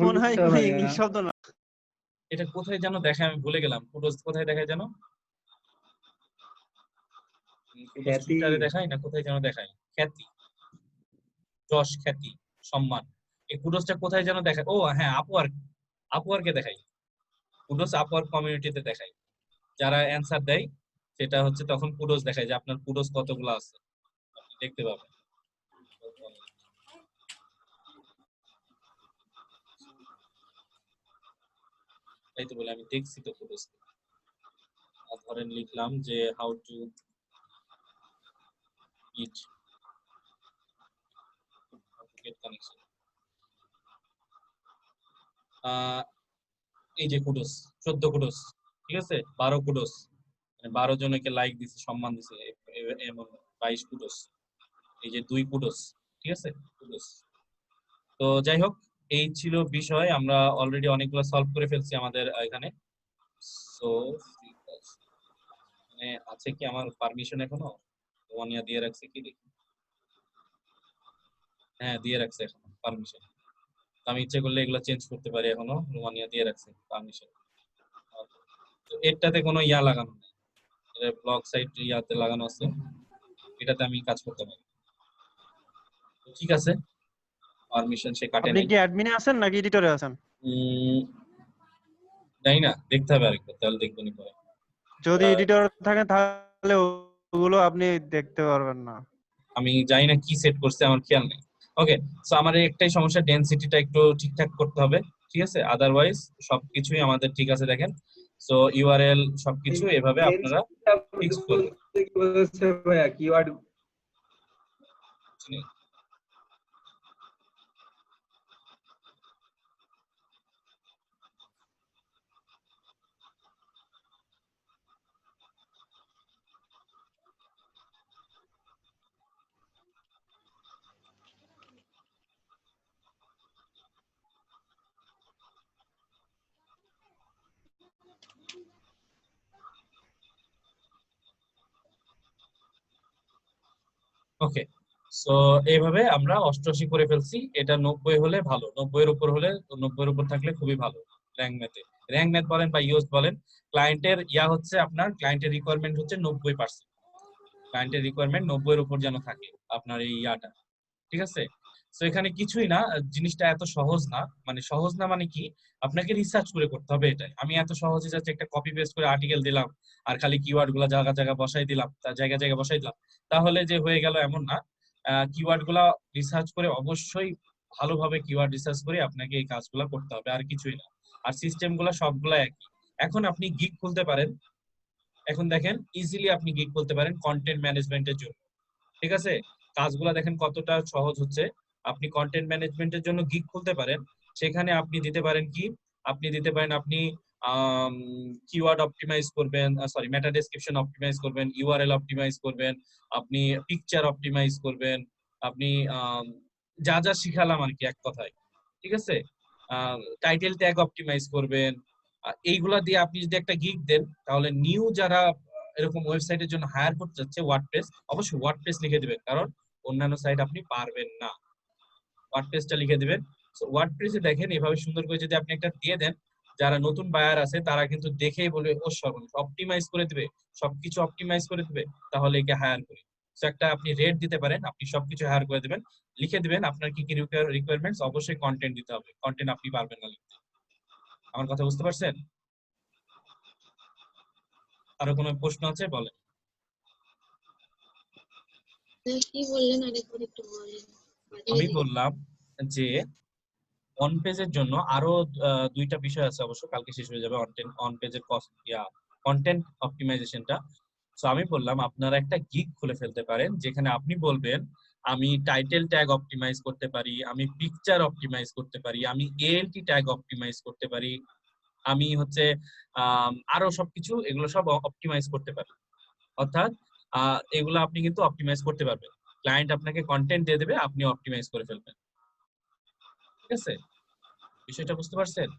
মনে হয় কোনটা কোনো ভাইয়া? ইংলিশ শব্দ না। এটা কোথায় যেন দেখায়, আমি ভুলে গেলাম। কুডোস কোথায় দেখায় যেন? কুডোস খ্যাতি? টুইটারে দেখায় না কোথায় যেন দেখায়? খ্যাতি, যশ, খ্যাতি, সম্মান। এই কুডোসটা কোথায় যেন দেখায়? ও হ্যাঁ, আপওয়ার্ক, আপওয়ার্কে দেখায়। কুডোস আপওয়ার্ক কমিউনিটিতে দেখায়, যারা অ্যানসার দেয় সেটা হচ্ছে তখন কুডোস দেখায় যে আপনার কুডোস কতগুলো আছে, আপনি দেখতে পাবেন। তাই তো বলে আমি দেখছি তো কুডোস। ধরেন লিখলাম যে how to it gate connection, এই যে কুডোস 14 কুডোস, ঠিক আছে, 12 কুডোস, মানে 12 জনকে লাইক দিছে, সম্মান দিছে, এবং 22 কুডোস, এই যে 2 কুডোস, ঠিক আছে, কুডোস। তো যাই হোক, এই ছিল বিষয়, আমরা অলরেডি অনেকগুলো সলভ করে ফেলছি আমাদের এখানে। সো মানে আছে কি আমার পারমিশন এখনো? ওয়ানিয়া দিয়ে রাখছে কি দেখি, হ্যাঁ দিয়ে রাখছে এখনো পারমিশন। আমি ইচ্ছে করলে এগুলো চেঞ্জ করতে পারি, এখনো রোমানিয়া দিয়ে রাখছি পারমিশন। তো এটাতে কোনো ইয়া লাগানো নেই, এটা ব্লগ সাইট ইয়াতে লাগানো আছে, এটাতে আমি কাজ করতে পারি। তো ঠিক আছে, পারমিশন সে কাটে আপনি নাই। কি অ্যাডমিনে আছেন নাকি এডিটরে আছেন? জানি না, দেখতে হবে আরেকবার, তাহলে দেখবো নি পরে। যদি এডিটর থাকেন তাহলে ওগুলো আপনি দেখতে পারবেন না। আমি জানি না কি সেট করছে, আমার খেয়াল নেই। ওকে, সো আমার একটাই সমস্যা, ডেনসিটিটা একটু ঠিকঠাক করতে হবে, ঠিক আছে? আদারওয়াইজ সবকিছুই আমাদের ঠিক আছে। দেখেন, সো ইউআরএল সবকিছু এভাবে আপনারা ফিক্স করবেন। ভাইয়া কিওয়ার্ড ওকে, সো এইভাবে আমরা 88 করে ফেলছি। এটা 90 হলে ভালো, 90 এর উপর হলে, 90 এর উপর থাকলে খুবই ভালো। র্যাঙ্ক ম্যাথে, র্যাঙ্ক ম্যাথ বলেন বা ইউএস বলেন, ক্লায়েন্টের ইয়া হচ্ছে, আপনার ক্লায়েন্টের রিকোয়ারমেন্ট হচ্ছে 90%। ক্লায়েন্টের রিকোয়ারমেন্ট 90 এর উপর যেন থাকে আপনার এই ইয়াটা, ঠিক আছে? তো এখানে কিছুই না, জিনিসটা এত সহজ না। মানে সহজ না মানে কি, আপনাকে রিসার্চ করে করতে হবে এটাই। আমি এত সহজে যাচ্ছে একটা কপি পেস্ট করে আর্টিকেল দিলাম আর খালি কিওয়ার্ড গুলা জায়গা জায়গা বসাই দিলাম, তার জায়গা জায়গা বসাই দিলাম, তাহলে যে হয়ে গেল এমন না। কিওয়ার্ড গুলা রিসার্চ করে, অবশ্যই ভালোভাবে কিওয়ার্ড রিসার্চ করে আপনাকে এই কাজগুলা করতে হবে, আর কিছুই না। আর সিস্টেম গুলা সবগুলা একই। এখন আপনি গিগ খুলতে পারেন, এখন দেখেন ইজিলি আপনি গিগ খুলতে পারেন কন্টেন্ট ম্যানেজমেন্টের জন্য, ঠিক আছে? কাজগুলা দেখেন কতটা সহজ হচ্ছে। আপনি কন্টেন্ট ম্যানেজমেন্টের জন্য গিগ খুলতে পারেন, সেখানে আপনি দিতে পারেন কি, আপনি দিতে পারেন আপনি কিওয়ার্ড অপটিমাইজ করবেন, সরি মেটা ডেসক্রিপশন অপটিমাইজ করবেন, ইউআরএল অপটিমাইজ করবেন, আপনি পিকচার অপটিমাইজ করবেন, আপনি যা যা শিখালাম আর কি এক কথায়, ঠিক আছে? টাইটেল ট্যাগ অপটিমাইজ করবেন। এইগুলা দিয়ে আপনি যদি একটা গিগ দেন, তাহলে নিউ যারা এরকম ওয়েবসাইটের জন্য হায়ার করতে যাচ্ছে ওয়ার্ডপ্রেস, অবশ্যই ওয়ার্ডপ্রেস লিখে দিবেন, কারণ অন্যান্য সাইট আপনি পারবেন না, ওয়ার্ডপ্রেসটা লিখে দিবেন। সো ওয়ার্ডপ্রেসে দেখেন এভাবে সুন্দর করে যদি আপনি একটা দিয়ে দেন, যারা নতুন বায়ার আছে তারা কিন্তু দেখেই বলবে ও সর্বনাশ, অপটিমাইজ করে দিবে, সবকিছু অপটিমাইজ করে দিবে, তাহলে একে হায়ার করি। সো একটা আপনি রেট দিতে পারেন, আপনি সবকিছু হায়ার করে দিবেন, লিখে দিবেন আপনার কি কি রিকোয়ারমেন্টস, অবশ্যই কন্টেন্ট দিতে হবে, কন্টেন্ট আপনি পারবেন না লিখতে। আমার কথা বুঝতে পারছেন? আরো কোনো প্রশ্ন আছে বলেন। কি বললেন আরেকবার একটু বলেন। আমি বললাম যে অন পেজের জন্য আরো দুইটা বিষয় আছে, অবশ্য কালকে শেষ হয়ে যাবে অন পেজের কন্টেন্ট অপটিমাইজেশনটা। সো আমি বললাম আপনারা একটা গিগ খুলে ফেলতে পারেন, যেখানে আপনি বলবেন আমি টাইটেল ট্যাগ অপটিমাইজ করতে পারি, আমি পিকচার অপটিমাইজ করতে পারি, আমি এএলটি ট্যাগ অপটিমাইজ করতে পারি, আমি হচ্ছে আরো সবকিছু এগুলো সব অপটিমাইজ করতে পারি। অর্থাৎ এগুলো আপনি কিন্তু অপটিমাইজ করতে পারবেন, ক্লায়েন্ট আপনাকে কন্টেন্ট দিয়ে দেবে, আপনি অপটিমাইজ করে ফেলবেন, ঠিক আছে? বিষয়টা বুঝতে পারছেন?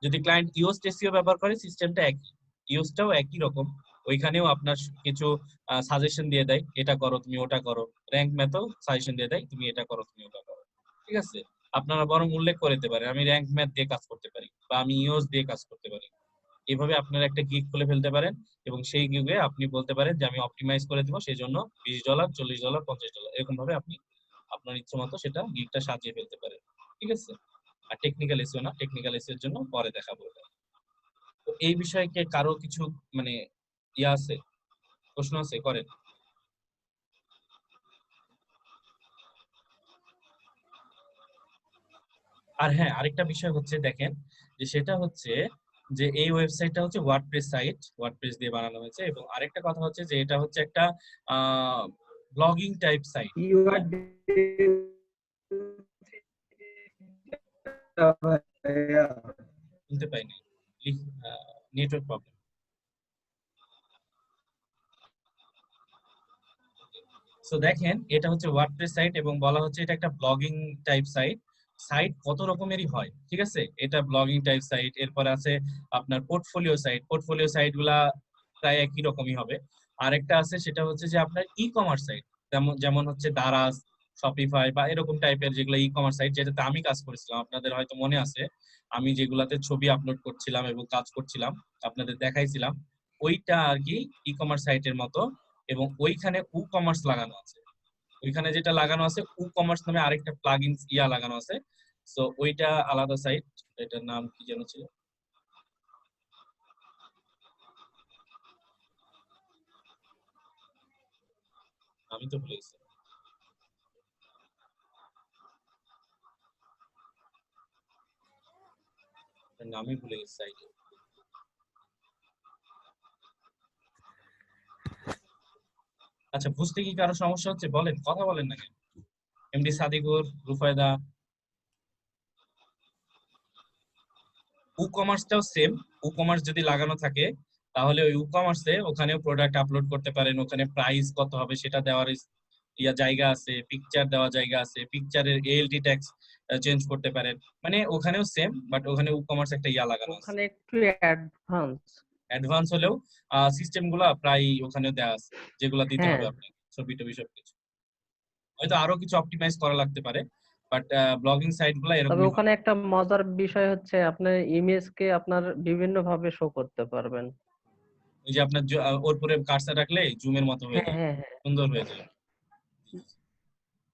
যদি ক্লায়েন্ট ইওস টেসিও ব্যবহার করে, সিস্টেমটা একই, ইওসটাও একই রকম, ওইখানেও আপনার কিছু সাজেশন দিয়ে দেয়, এটা করো তুমি ওটা করো, র্যাঙ্ক ম্যাথও সাজেশন দিয়ে দেয়, তুমি এটা করো তুমি ওটা করো, ঠিক আছে? আপনারা বরং উল্লেখ করে দিতে পারেন আমি র্যাঙ্ক ম্যাথ দিয়ে কাজ করতে পারি বা আমি ইওস দিয়ে কাজ করতে পারি। এইভাবে আপনারা একটা গিগ খুলে ফেলতে পারেন এবং সেই গিগে আপনি বলতে পারেন যে আমি অপটিমাইজ করে দিব, সেই জন্য $20 $40 $50, এরকম ভাবে আপনি আপনার ইচ্ছে মতো সেটা গিগটা সাজিয়ে ফেলতে পারেন, ঠিক আছে? আর টেকনিক্যাল এসইও না, টেকনিক্যাল এসইও এর জন্য পরে দেখাবো এটা। তো এই বিষয়ে কি কারো কিছু মানে ইয়া আছে, প্রশ্ন আছে, করেন। আর হ্যাঁ, আরেকটা বিষয় হচ্ছে দেখেন, যে সেটা হচ্ছে যে এই ওয়েবসাইটটা হচ্ছে ওয়ার্ডপ্রেস সাইট, ওয়ার্ডপ্রেস দিয়ে বানানো হয়েছে, এবং আরেকটা কথা হচ্ছে যে এটা হচ্ছে একটা ব্লগিং টাইপ সাইট। শুনতে পাইনি, নেটওয়ার্ক প্রবলেম। সো দেখেন এটা হচ্ছে ওয়ার্ডপ্রেস সাইট এবং বলা হচ্ছে এটা একটা ব্লগিং টাইপ সাইট। সাইট কত রকমেরই হয়, ঠিক আছে? এটা ব্লগিং টাইপ সাইট, এরপর আছে আপনার পোর্টফোলিও সাইট, পোর্টফোলিও সাইট গুলা প্রায় একই রকমই হবে। আরেকটা আছে সেটা হচ্ছে যে আপনার ই কমার্স সাইট, যেমন হচ্ছে দারাজ, শপিফাই বা এরকম টাইপের যেগুলো ই কমার্স সাইট, যেটাতে আমি কাজ করেছিলাম, আপনাদের হয়তো মনে আছে আমি যেগুলাতে ছবি আপলোড করছিলাম এবং কাজ করছিলাম আপনাদের দেখাইছিলাম, ওইটা আর কি ই কমার্স সাইটের মতো, এবং ওইখানে উ কমার্স লাগানো আছে। ওইখানে যেটা লাগানো আছে উ কমার্স নামে আরেকটা প্লাগইনস ইয়া লাগানো আছে। সো ওইটা আলাদা সাইট, এটার নাম কি যেন ছিল, আমি তো ভুলে গেছি, নামই ভুলে গেছি সাইট। আচ্ছা, বুঝতে কি কারো সমস্যা হচ্ছে? বলেন, কথা বলেন না কেন? এমডি সাদিকুর, রুফায়দা। উ কমার্সটাও সেম, উ কমার্স যদি লাগানো থাকে তাহলে ওই উ কমার্সে ওখানেও প্রোডাক্ট আপলোড করতে পারেন, ওখানে প্রাইস কত হবে সেটা দেওয়ার ইয়া জায়গা আছে, পিকচার দেওয়ার জায়গা আছে, পিকচারের এএলটি ট্যাক্স চেঞ্জ করতে পারেন, মানে ওখানেও সেম, বাট ওখানে উ কমার্স একটা ইয়া লাগানো আছে। ওখানে একটু অ্যাডভান্স হলেও সিস্টেম গুলা প্রায় ওখানে দেওয়া আছে, যেগুলা দিতে হ্যাঁ হবে আপনাকে, ছবি টবি সবকিছু। হয়তো আরো কিছু অপটিমাইজ করা লাগতে পারে, বাট ব্লগিং সাইট গুলা তবে এরকমই হয়। ওখানে একটা মজার বিষয় হচ্ছে আপনার ইমেজকে আপনার বিভিন্ন ভাবে শো করতে পারবেন। ওই যে আপনার ওর পরে কার্সার রাখলে জুমের মতো হয়ে হ্যাঁ যায়, হ্যাঁ হ্যাঁ সুন্দর হয়ে যায়।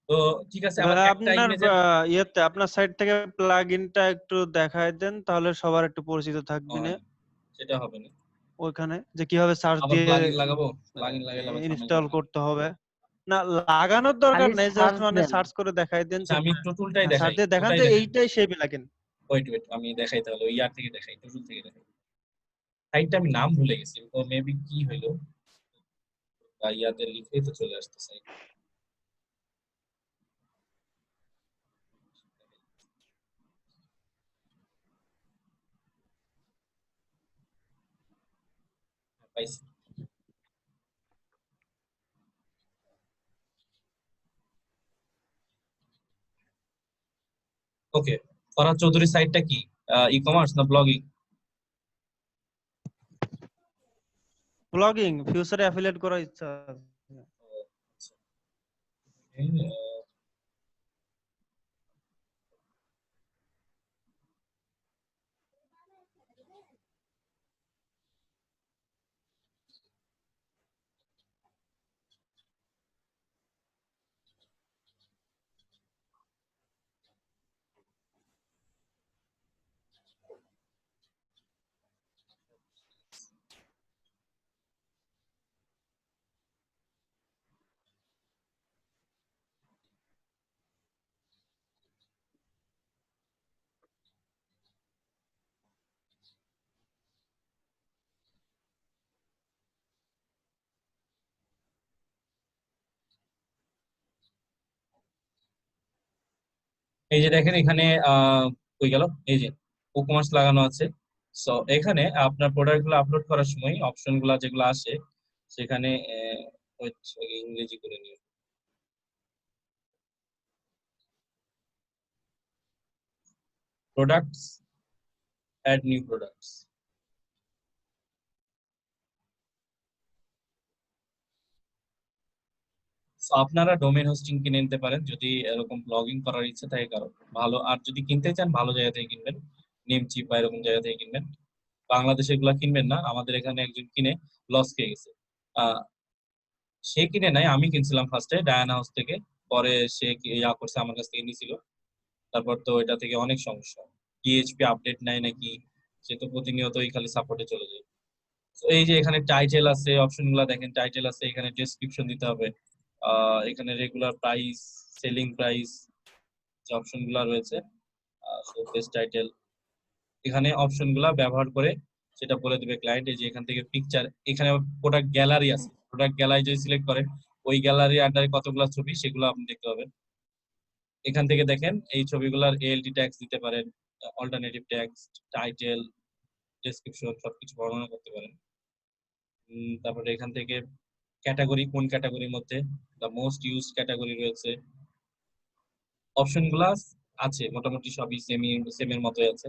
তো ঠিক আছে, আমার ভাইয়া একটা আপনার ইমেজের ইয়েতে আপনার সাইট থেকে প্লাগইনটা একটু দেখায় দেন, তাহলে সবার একটু পরিচিত থাকবে না সেটা হবে না, ওইখানে যে কিভাবে সার্চ আবার দিয়ে প্লাগইন লাগাবো, প্লাগইন লাগালে আবার ঝামেলা ইনস্টল হবে। করতে হবে। না, লাগানোর দরকার খালি নেই, সার্চ জাস্ট মানে দেন। সার্চ করে দেখাই দেন আচ্ছা, যে আমি টুলটাই সার্চ দেখাই, দিয়ে দেখান টুলটাই যে দেখাই। এইটাই সেই প্লাগইন। ওয়েট আমি দেখাই, তাহলে ওই ইয়ার থেকে দেখাই, টুল থেকে দেখাই। সাইটটা আমি নাম ভুলে গেছি, তো মেবি কি হইলো, বা ইয়াতে লিখেই তো চলে আসছে সাইট। পাইছি। ওকে, ফরহাদ চৌধুরী সাইটটা কি, ই কমার্স না ব্লগিং? ব্লগিং, ফিউচারে অ্যাফিলিয়েট করার ইচ্ছা আছে। এই যে দেখেন এখানে কই গেল, এই যে ই কমার্স লাগানো আছে। সো এখানে আপনার প্রোডাক্ট গুলো আপলোড করার সময় অপশন গুলা যেগুলো আসে সেখানে ইংরেজি করে নিও। Products, add new products. So আপনারা ডোমেইন হোস্টিং কিনে নিতে পারেন যদি এরকম ব্লগিং করার ইচ্ছা থাকে কারো ভালো, আর যদি কিনতে চান ভালো জায়গা থেকে কিনবেন, নেমচিপ বা এরকম জায়গা থেকে কিনবেন। বাংলাদেশে এগুলা কিনবেন না, আমাদের এখানে একজন কিনে লস খেয়ে গেছে। সে কিনে নাই, আমি কিনছিলাম ফার্স্টে ডায়ানা হাউস থেকে, পরে সে ইয়া করছে আমার কাছ থেকে নিছিল, তারপর তো এটা থেকে অনেক সমস্যা, পিএইচপি আপডেট নাই নাকি, সে তো প্রতিনিয়তই খালি সাপোর্টে চলে যায়। তো এই যে এখানে টাইটেল আছে, অপশন গুলা দেখেন, টাইটেল আছে, এখানে ডেসক্রিপশন দিতে হবে, এখানে রেগুলার প্রাইস, সেলিং প্রাইস, যে অপশন গুলা রয়েছে, শোকেস টাইটেল, এখানে অপশন গুলা ব্যবহার করে সেটা বলে দিবে ক্লায়েন্ট। এই যে এখান থেকে পিকচার, এখানে প্রোডাক্ট গ্যালারি আছে, প্রোডাক্ট গ্যালারি যদি সিলেক্ট করেন ওই গ্যালারি আন্ডারে কতগুলো ছবি সেগুলো আপনি দেখতে পাবেন। এখান থেকে দেখেন এই ছবিগুলোর এএলটি ট্যাক্স দিতে পারেন, অল্টারনেটিভ ট্যাক্স, টাইটেল, ডেসক্রিপশন সবকিছু বর্ণনা করতে পারেন। তারপরে এখান থেকে ক্যাটাগরি, কোন ক্যাটাগরির মধ্যে দ্য মোস্ট ইউজড ক্যাটাগরি রয়েছে, অপশনগুলো আছে মোটামুটি সবই সেমের মতোই আছে,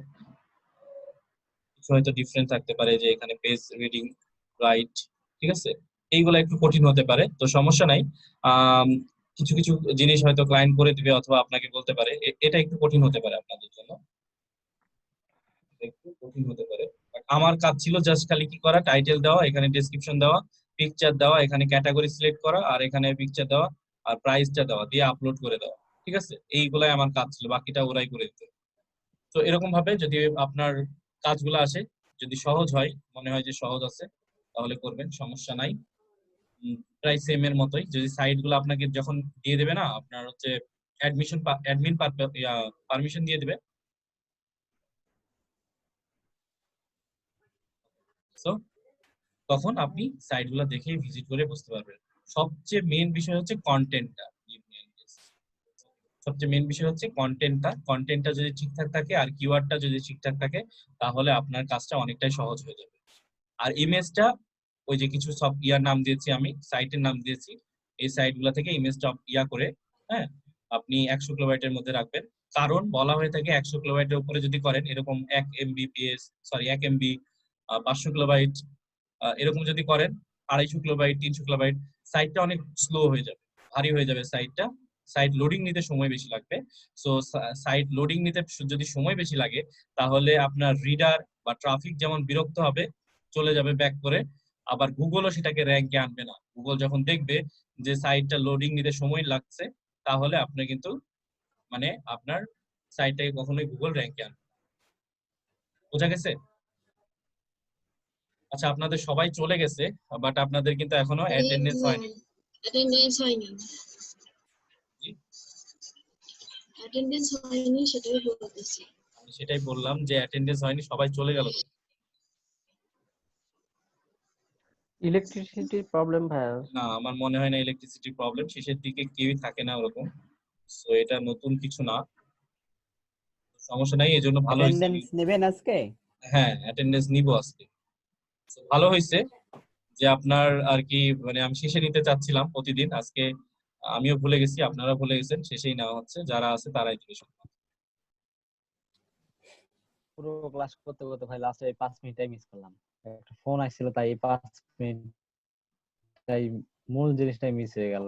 কিছু হয়তো ডিফারেন্ট থাকতে পারে, যে এখানে পেজ রিডিং রাইট, ঠিক আছে, এইগুলো একটু কঠিন হতে পারে, তো সমস্যা নাই। কিছু কিছু জিনিস হয়তো ক্লায়েন্ট করে দিবে অথবা আপনাকে বলতে পারে, এটা একটু কঠিন হতে পারে আপনাদের জন্য, একটু কঠিন হতে পারে। But আমার কাজ ছিল জাস্ট খালি কি করা, টাইটেল দেওয়া, এখানে ডেসক্রিপশন দেওয়া, পিকচার দেওয়া, এখানে ক্যাটাগরি সিলেক্ট করা, আর এখানে পিকচার দেওয়া আর প্রাইসটা দেওয়া, দিয়ে আপলোড করে দেওয়া। ঠিক আছে, এইগুলাই আমার কাজ ছিল, বাকিটা ওরাই করে দিত। তো এরকম ভাবে যদি আপনার কাজগুলো আসে, যদি সহজ হয়, মনে হয় যে সহজ আছে, তাহলে করবেন, সমস্যা নাই। প্রায় সেম এর মতোই, যদি সাইট গুলো আপনাকে যখন দিয়ে দেবে না, আপনার হচ্ছে অ্যাডমিন পারমিশন দিয়ে দেবে, তো তখন আপনি সাইট গুলো দেখে ভিজিট করে বুঝতে পারবেন। সবচেয়ে মেইন বিষয় হচ্ছে কন্টেন্টটা, সবচেয়ে মেইন বিষয় হচ্ছে কন্টেন্টটা যদি ঠিকঠাক থাকে আর কিওয়ার্ডটা যদি ঠিকঠাক থাকে, তাহলে আপনার কাজটা অনেকটাই সহজ হয়ে যাবে। আর ইমেজটা, ওই যে কিছু সব ইয়ার নাম দিয়েছি আমি, সাইটের নাম দিয়েছি, এই সাইটগুলো থেকে ইমেজটা করে, হ্যাঁ, আপনি 100 কিলোবাইটের মধ্যে রাখবেন। কারণ বলা হয়ে থাকে 100 কিলোবাইটের উপরে যদি করেন, এরকম 1 MB 500 কিলোবাইট, এরকম যদি করেন 250 কিলোবাইট 300 কিলোবাইট, সাইটটা অনেক স্লো হয়ে যাবে, ভারী হয়ে যাবে সাইটটা, সাইট লোডিং নিতে সময় বেশি লাগবে। সো সাইট লোডিং নিতে যদি সময় বেশি লাগে, তাহলে আপনার রিডার বা ট্রাফিক যেমন বিরক্ত হবে, চলে যাবে ব্যাক করে, আবার গুগলও সেটাকে র্যাঙ্কে আনবে না। গুগল যখন দেখবে যে সাইটটা লোডিং নিতে সময় লাগছে, তাহলে আপনি কিন্তু মানে আপনার সাইটটাকে কখনোই গুগল র্যাঙ্কে আনবে। বোঝা গেছে? আচ্ছা, আপনাদের সবাই চলে গেছে, বাট আপনাদের কিন্তু এখনো অ্যাটেন্ডেন্স হয়নি। অ্যাটেন্ডেন্স হয়নি, জি? অ্যাটেন্ডেন্স হয়নি, সেটাই বলতেছি। আমি সেটাই বললাম যে অ্যাটেন্ডেন্স হয়নি, সবাই চলে গেল। ইলেকট্রিসিটি প্রবলেম ভাইয়া। না, আমার মনে হয় না ইলেকট্রিসিটি প্রবলেম, শেষের দিকে কেউই থাকে না ওরকম, সো এটা নতুন কিছু না, সমস্যা নাই। এজন্য ভালো হয়েছে। অ্যাটেন্ডেন্স নেবেন আজকে? হ্যাঁ, অ্যাটেন্ডেন্স নিব আজকে। So, ভালো হয়েছে যে আপনার আর কি, মানে আমি শেষে নিতে চাচ্ছিলাম প্রতিদিন, আজকে আমিও ভুলে গেছি, আপনারা ভুলে গেছেন, শেষেই নেওয়া হচ্ছে, যারা আছে তারাই দিবে শুধু। পুরো ক্লাস করতে করতে ভাই লাস্টে 5 মিনিটটাই মিস করলাম, একটা ফোন আসছিল, তাই 5 মিনিটটাই মূল জিনিসটাই মিস হয়ে গেল।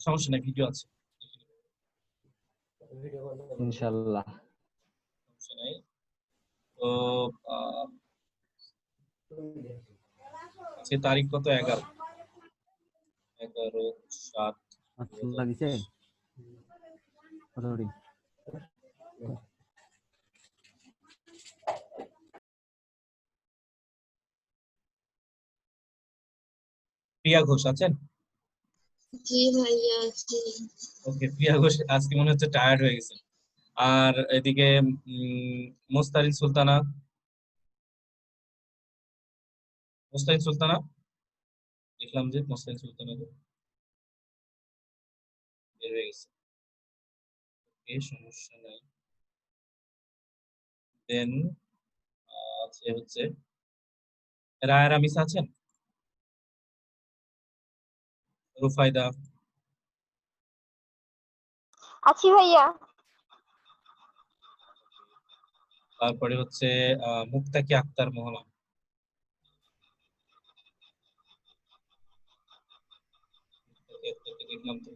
সমস্যা নেই, ভিডিও আছে, ইনশাআল্লাহ। সমস্যা নেই। তো আজকে তারিখ কত? 11/7। আচ্ছা দিছে কতদিন? প্রিয়া ঘোষ আছেন? জি ভাইয়া আছি। ওকে, প্রিয়া ঘোষ আজকে মনে হচ্ছে টায়ার্ড হয়ে গেছে। আর এদিকে মোস্তারিন সুলতানা, দেখলাম যে মোস্তারিন সুলতানা বের হয়ে গেছে। ওকে, সমস্যা নাই। দেন আছে হচ্ছে রায়া রামিস আছেন? রুফায়দা? আছি ভাইয়া। তারপরে হচ্ছে মুক্তাকি আক্তার মোহনা। দেখলাম তো।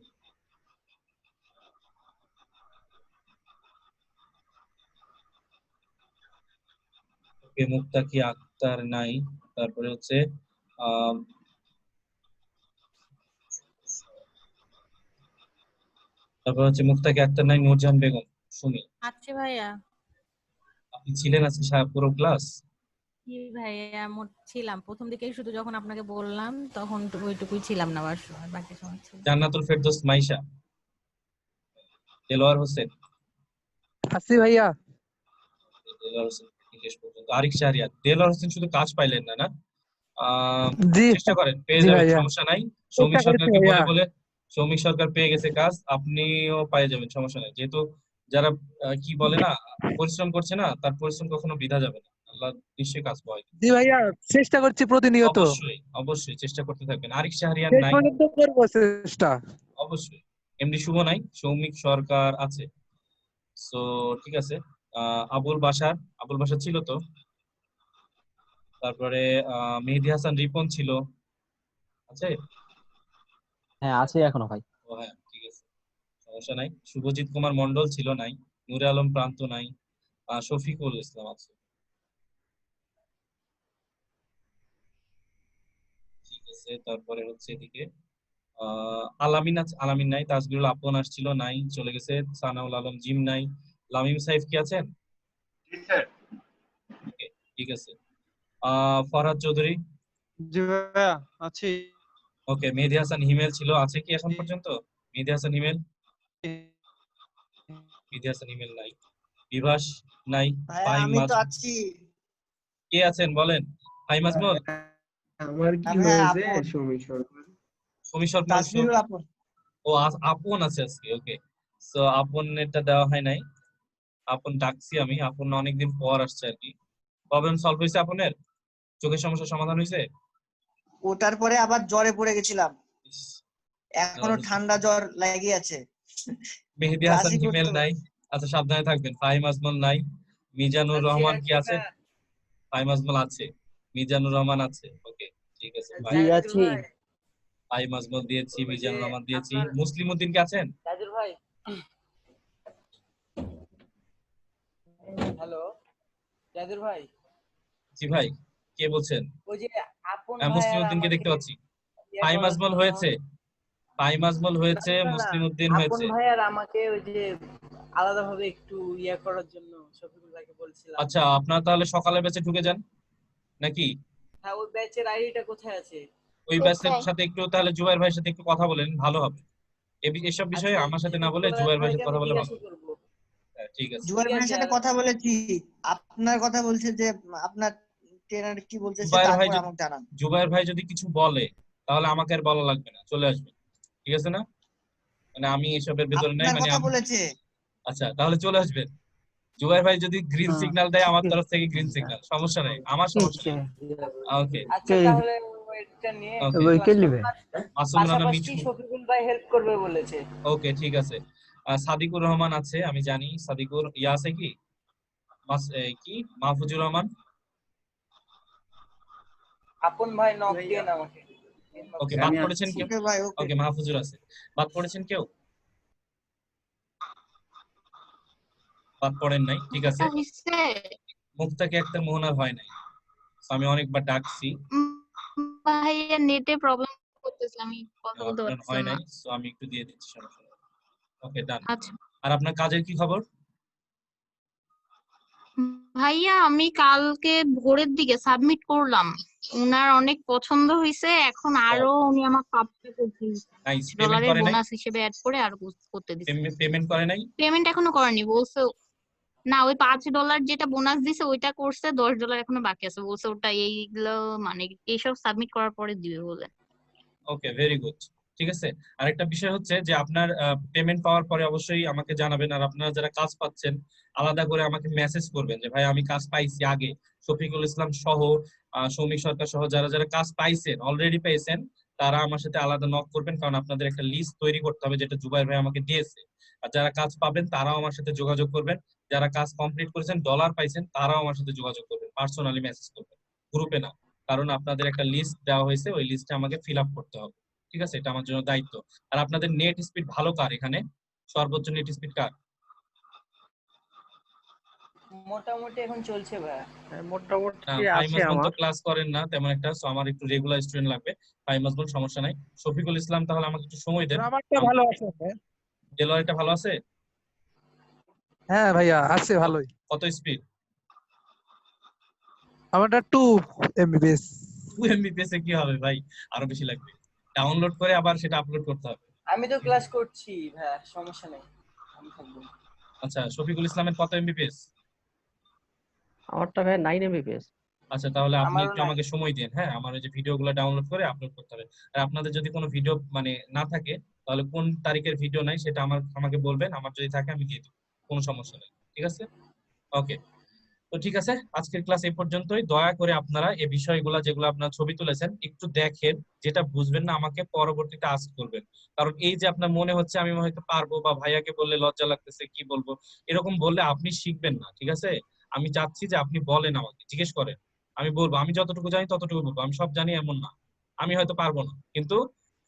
ওকে, মুক্তাকি আক্তার নাই। তারপরে হচ্ছে মুক্তাকি আক্তার নাই, নূরজাহান বেগম সুমি। আচ্ছা ভাইয়া। আপনি ছিলেন আজকে পুরো ক্লাস? কি ভাইয়া, ছিলাম প্রথম দিকেই, শুধু যখন আপনাকে বললাম তখন ওইটুকুই ছিলাম না, বাকি সময় ছিল। জান্নাতুল ফেরদৌস মাইশা? দেলোয়ার হোসেন? আছি ভাইয়া। দেলোয়ার হোসেন শেষ পর্যন্ত। আরিক শাহরিয়ার। দেলোয়ার হোসেন শুধু কাজ পাইলেন না, না? জি চেষ্টা করেন, পেয়ে জি যাবেন, ভাইয়া, সমস্যা নাই। চেষ্টা সৌমিক করছি সরকারকে ভাইয়া। বলে সৌমিক সরকার পেয়ে গেছে কাজ, আপনিও পেয়ে যাবেন, সমস্যা নাই। যেহেতু যারা কি বলে না, পরিশ্রম করছে না, তার পরিশ্রম কখনো বৃথা যাবে না, আল্লাহ নিশ্চয়ই কাজ পাওয়ায়। জি ভাইয়া, চেষ্টা করছি প্রতিনিয়ত। অবশ্যই অবশ্যই চেষ্টা করতে থাকবেন। আরিক শাহরিয়ার শেষ নাই, পর্যন্ত করবো চেষ্টা। অবশ্যই। এমডি শুভ নাই, সৌমিক সরকার আছে। সো ঠিক আছে। আবুল বাশার ছিল তো। তারপরে মেহেদী হাসান রিপন ছিল, আছে? হ্যাঁ আছে এখনো ভাই। ও হ্যাঁ ঠিক আছে, সমস্যা নাই। শুভজিৎ কুমার মন্ডল ছিল নাই, নূরে আলম প্রান্ত নাই, শফিকুল ইসলাম আছে। ঠিক আছে, তারপরে হচ্ছে এদিকে আলামিন আছে, আলামিন নাই। তাজবিরুল আপন আসছিল, নাই, চলে গেছে। সানাউল আলম জিম নাই। লামিম সাইফ কি আছেন? ওকে, ঠিক আছে। ফরহাদ চৌধুরী, জি ভাইয়া আছি। ওকে। মেহেদী হাসান হিমেল ছিল, আছে কি এখন পর্যন্ত? মেহেদী হাসান হিমেল, মেহেদী হাসান হিমেল নাই। বিভাস নাই। ফাহিম আমি তো মাসুদ, আছি। কে আছেন বলেন? ফাহিম আজমল, আমার কি ভাইয়া হয়েছে আপন সমীর সরকার? সমীর সরকার, তাসবিরুল আপন। ও আপন আছে আজকে, ওকে। সো আপনটা দেওয়া হয় নাই। আপন ডাকছি আমি, আপন অনেকদিন পর আসছে আর কি। প্রবলেম সলভ হয়েছে আপনের? চোখের সমস্যার সমাধান হয়েছে? ওটার পরে আবার জ্বরে পড়ে গেছিলাম, ইস, এখনো ঠান্ডা জ্বর লেগে আছে। মেহেদী হাসান ক্লাসই হিমেল করতে নাই। আচ্ছা, সাবধানে থাকবেন। ফাহিম আজমল নাই। মিজানুর রহমান কি আছে? ফাহিম আজমল আছে। মিজানুর রহমান আছে, ওকে, ঠিক আছে। জি আছি। ফাহিম আজমল দিয়েছি, মিজানুর রহমান দিয়েছি। মুসলিম উদ্দিন কি আছেন? জাদুর ভাই, হ্যালো জাদুর ভাই। জি ভাই, কে বলছেন? ওই যে আপন হ্যাঁ, ভাই মুসলিম আর উদ্দিনকে আমাকে দেখতে পাচ্ছি। ইয়ে ফাহিম করার আজমল জন্য, হয়েছে, ফাহিম আজমল হয়েছে, না মুসলিম উদ্দিন আপন হয়েছে। ভাই আর আমাকে ওই যে আলাদাভাবে একটু ইয়ে করার জন্য শফিকুল ভাইকে বলছিলাম। আচ্ছা, আপনার তাহলে সকালে ব্যাচে ঢুকে যান নাকি? হ্যাঁ, ওই ব্যাচের আইডিটা কোথায় আছে? ওই ব্যাচের সাথে একটু তাহলে জুবাইর ভাইয়ের সাথে একটু কথা বলেন, ভালো হবে। এসব বিষয়ে আচ্ছা, আমার সাথে না বলে জুবাইর জুবাইর ভাইয়ের ভাইকে সাথে আমি কথা বলে ভালো জিজ্ঞাসা হবে। করব। হ্যাঁ, ঠিক আছে। জুবাইর ভাইয়ের সাথে কথা বলেছি, আপনার কথা বলছে যে আপনার ট্রেনার কি বলতেছে জুবাইর ভাই তারপর আমাকে জানান। জুবাইর ভাই যদি কিছু বলে তাহলে আমাকে আর বলা লাগবে না, চলে আসবে, ঠিক আছে না? মানে আমি এসবের ভিতরে নাই, আপনার মানে কথা আমি। বলেছে। আচ্ছা, তাহলে চলে আসবেন। জুবাইর ভাই যদি গ্রিন হ্যাঁ, সিগন্যাল দেয় আমার ঠিক তরফ থেকে গ্রিন সিগন্যাল, সমস্যা নেই, আমার সমস্যা আছে। নেই। ওকে, আচ্ছা তাহলে ওইটা নিয়ে ওকে। ক্লাস করব। মাসুম রানা পাশাপাশি মিঠু, শফিকুল ভাই হেল্প করবে বলেছে। ওকে, ঠিক আছে। সাদিকুর রহমান আছে, আমি জানি। সাদিকুর ইয়া আছে কি? কি মাহফুজুর রহমান, আপন ভাই নক দিয়ে না আমাকে। ওকে। বাদ আমি পড়েছেন আছি। কেউ? ওকে ভাই, ওকে। ওকে, মাহফুজুর আছে। বাদ পড়েছেন কেউ? বাদ পড়েন নাই, ঠিক আছে। মুক্তাকে একটা মোহনার হয় নাই। So, আমি অনেকবার ডাকছি, ভাইয়া নেটে প্রবলেম করতেছে, আমি কথা বলতে আপনার হয় পারছিলাম না। নাই। সো আমি একটু দিয়ে দিচ্ছি, সমস্যা নেই। ওকে, ডান। আচ্ছা আর আপনার কাজের কি খবর? ভাইয়া, আমি কালকে ভোরের দিকে সাবমিট করলাম, উনার অনেক পছন্দ হয়েছে, এখন আরো উনি আমার কাপটা করতে নাইস। পেমেন্ট ডলারের করে নাই? বোনাস হিসেবে অ্যাড করে আরো করতে দিছে। পেমেন্ট করে নাই? পেমেন্ট এখনো করেনি, বলছে না ওই $5 যেটা বোনাস দিছে ওইটা করছে, $10 এখনো বাকি আছে, বলছে ওটা এইগুলো মানে এইসব সাবমিট করার পরে দিবে বলে। ওকে, ভেরি গুড, ঠিক আছে। আরেকটা বিষয় হচ্ছে যে আপনার পেমেন্ট পাওয়ার পরে অবশ্যই আমাকে জানাবেন। আর আপনারা যারা কাজ পাচ্ছেন আলাদা করে আমাকে মেসেজ করবেন যে ভাই আমি কাজ পাইছি আগে। শফিকুল ইসলাম সহ, সৌমিক সরকার সহ যারা যারা কাজ পাইছেন, অলরেডি পেয়েছেন, তারা আমার সাথে আলাদা নক করবেন, কারণ আপনাদের একটা লিস্ট তৈরি করতে হবে যেটা জুবাইর ভাই আমাকে দিয়েছে। আর যারা কাজ পাবেন তারাও আমার সাথে যোগাযোগ করবেন। যারা কাজ কমপ্লিট করেছেন, ডলার পাইছেন, তারাও আমার সাথে যোগাযোগ করবেন, পার্সোনালি মেসেজ করবেন, গ্রুপে না। কারণ আপনাদের একটা লিস্ট দেওয়া হয়েছে, ওই লিস্টে আমাকে ফিল আপ করতে হবে, ঠিক আছে? এটা আমার জন্য দায়িত্ব। আর আপনাদের নেট স্পিড ভালো কার এখানে? সর্বোচ্চ নেট স্পিড কার? মোটামুটি এখন চলছে ভাই। মোটামুটি ফাইম আছে আজমল তো আমার। ক্লাস করেন না তেমন একটা, সো আমার একটু রেগুলার স্টুডেন্ট লাগবে। ফাইম আজমল সমস্যা নাই। শফিকুল ইসলাম তাহলে আমাকে একটু সময় দেন। আমারটা ভালো আছে। ডেলওয়ারটা ভালো আছে? হ্যাঁ ভাইয়া আছে ভালোই। কত স্পিড? আমারটা 2 Mbps। 2 Mbps এ কি হবে ভাই? আরো বেশি লাগবে। ডাউনলোড করে আবার সেটা আপলোড করতে হবে। আমি তো ক্লাস করছি ভাই, সমস্যা নেই, আমি থাকবো। আচ্ছা, শফিকুল ইসলামের কত Mbps? আমারটা ভাই 9 Mbps। আচ্ছা, তাহলে আপনি আমারও একটু নাই। আমাকে সময় দিন। হ্যাঁ, আমার ওই যে ভিডিওগুলো ডাউনলোড করে আপলোড করতে হবে। আর আপনাদের যদি কোনো ভিডিও মানে না থাকে, তাহলে কোন তারিখের ভিডিও নাই সেটা আমাকে বলবেন। আমার যদি থাকে আমি দিয়ে দেব, কোনো সমস্যা নেই, ঠিক আছে? ওকে, তো ঠিক আছে, আজকের ক্লাস এই পর্যন্তই। দয়া করে আপনারা এই বিষয়গুলো যেগুলো আপনারা ছবি তুলেছেন একটু দেখেন, যেটা বুঝবেন না আমাকে পরবর্তীতে আস্ক করবেন। কারণ এই যে আপনার মনে হচ্ছে আমি হয়তো পারবো, বা ভাইয়াকে বললে লজ্জা লাগতেছে কি বলবো, এরকম বললে আপনি শিখবেন না, ঠিক আছে? আমি চাচ্ছি যে আপনি বলেন, আমাকে জিজ্ঞেস করেন, আমি বলবো। আমি যতটুকু জানি ততটুকু বলবো, আমি সব জানি এমন না। আমি হয়তো পারবো না, কিন্তু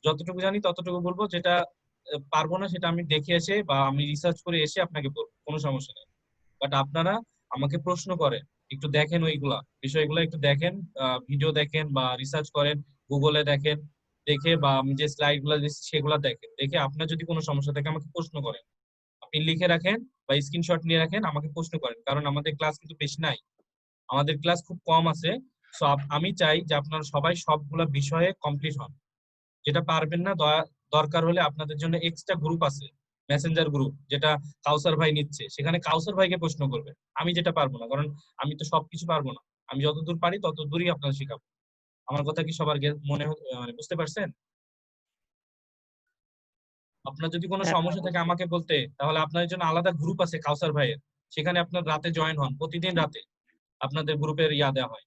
যতটুকু জানি ততটুকু বলবো, যেটা পারবো না সেটা আমি দেখে এসে বা আমি রিসার্চ করে এসে আপনাকে বলবো, কোনো সমস্যা নেই। বাট আপনারা আমাকে প্রশ্ন করেন, একটু দেখেন ওইগুলা বিষয়গুলো একটু দেখেন, ভিডিও দেখেন বা রিসার্চ করেন, গুগলে দেখেন, দেখে বা আমি যে স্লাইড গুলো দিচ্ছি সেগুলো দেখেন, দেখে আপনার যদি কোনো সমস্যা থাকে আমাকে প্রশ্ন করেন। আপনি লিখে রাখেন বা স্ক্রিনশট নিয়ে রাখেন, আমাকে প্রশ্ন করেন, কারণ আমাদের ক্লাস কিন্তু বেশি নাই, আমাদের ক্লাস খুব কম আছে। সো আমি চাই যে আপনারা সবাই সবগুলা বিষয়ে কমপ্লিট হন। যেটা পারবেন না দরকার হলে আপনাদের জন্য এক্সট্রা গ্রুপ আছে, মেসেঞ্জার গ্রুপ, যেটা কাউসার ভাই নিচ্ছে, সেখানে কাউসার ভাইকে প্রশ্ন করবে। আমি যেটা পারবো না, কারণ আমি তো সবকিছু পারবো না, আমি যতদূর পারি ততদূরই আপনাদের শেখাবো। আমার কথা কি সবার মনে মানে বুঝতে পারছেন? আপনার যদি কোনো হ্যাঁ সমস্যা থাকে আমাকে বলতে, তাহলে আপনাদের জন্য আলাদা গ্রুপ আছে কাউসার ভাইয়ের, সেখানে আপনার রাতে জয়েন হন, প্রতিদিন রাতে আপনাদের গ্রুপের ইয়া দেওয়া হয়,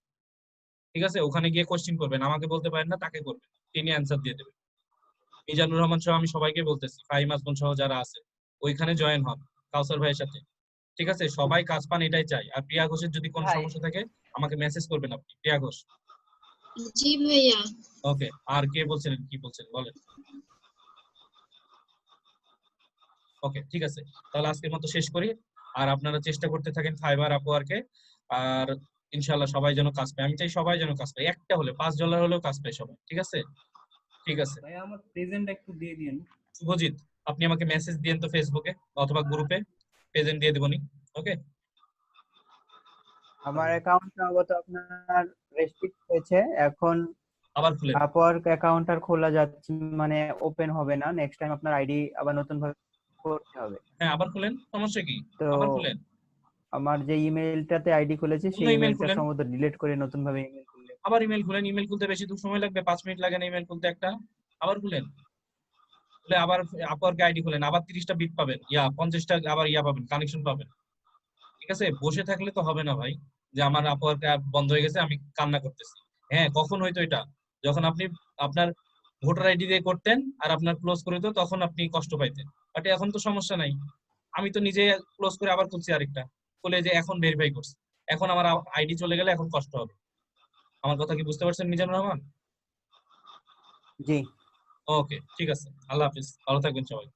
ঠিক আছে? ওখানে গিয়ে কোশ্চেন করবেন, আমাকে বলতে পারেন না, তাকে করবেন, তিনি অ্যান্সার দিয়ে দেবেন। মিজানুর রহমান সহ আমি সবাইকে বলতেছি, ফাহিম আজমন সহ যারা আছে ওইখানে জয়েন হন কাউসার ভাইয়ের সাথে, ঠিক আছে? সবাই কাজ পান এটাই চাই। আর প্রিয়া ঘোষের যদি কোনো ভাই সমস্যা থাকে আমাকে মেসেজ করবেন আপনি, প্রিয়া ঘোষ। জি ভাইয়া। ওকে, আর কে বলছিলেন, কি বলছেন বলেন? ওকে, ঠিক আছে, তাহলে আজকের মতো শেষ করি। আর আপনারা চেষ্টা করতে থাকেন ফাইবার আপওয়ার্কে, আর ইনশাল্লাহ সবাই যেন কাজ পায়। আমি চাই সবাই যেন কাজ পায়, একটা হলে $5 হলেও কাজ পায় সবাই, ঠিক আছে? ঠিক আছে ভাই আমার প্রেজেন্ট একটু দিয়ে দিন। শুভজিৎ, আপনি আমাকে মেসেজ দিয়েন তো ফেসবুকে অথবা গ্রুপে, প্রেজেন্ট দিয়ে দেবনি। ওকে, আমার অ্যাকাউন্ট আগত আপনার রেস্ট্রিক্ট হয়েছে, এখন আবার খুলেন। আপওয়ার্ক অ্যাকাউন্ট আর খোলা যাচ্ছে, মানে ওপেন হবে না, নেক্সট টাইম আপনার আইডি আবার নতুন ভাবে করতে হবে। হ্যাঁ আবার খুলেন, সমস্যা কি? তো আবার খুলেন, আমার যে ইমেলটাতে আইডি খুলেছি অন্য সেই ইমেল ইমেলটা খুলেন, সম্ভবত ডিলিট করে নতুন ভাবে ইমেল খুললে। আবার ইমেল খুলেন। ইমেল খুলতে বেশি দূর সময় লাগবে, 5 মিনিট লাগে না ইমেল খুলতে একটা। আবার খুলেন, খুলে আবার আপওয়ার্কে আইডি খুলেন, আবার 30টা বিট পাবেন, 50টা আবার পাবেন, কানেকশন পাবেন। ঠিক আছে, বসে থাকলে তো হবে না ভাই, যে আমার আপওয়ার্ক অ্যাপ বন্ধ হয়ে গেছে আমি কান্না করতেছি। হ্যাঁ, কখন হয়তো এটা, যখন আপনি আপনার ভোটার আইডি দিয়ে করতেন আর আপনার ক্লোজ করে দিত, তখন আপনি কষ্ট পাইতেন। বাট এখন তো সমস্যা নাই, আমি তো নিজে ক্লোজ করে আবার খুলছি আরেকটা, খুলে যে এখন ভেরিফাই করছি। এখন আমার আইডি চলে গেলে এখন কষ্ট হবে। আমার কথা কি বুঝতে পারছেন মিজানুর রহমান? জি। ওকে, ঠিক আছে, আল্লাহ হাফিজ, ভালো থাকবেন সবাই।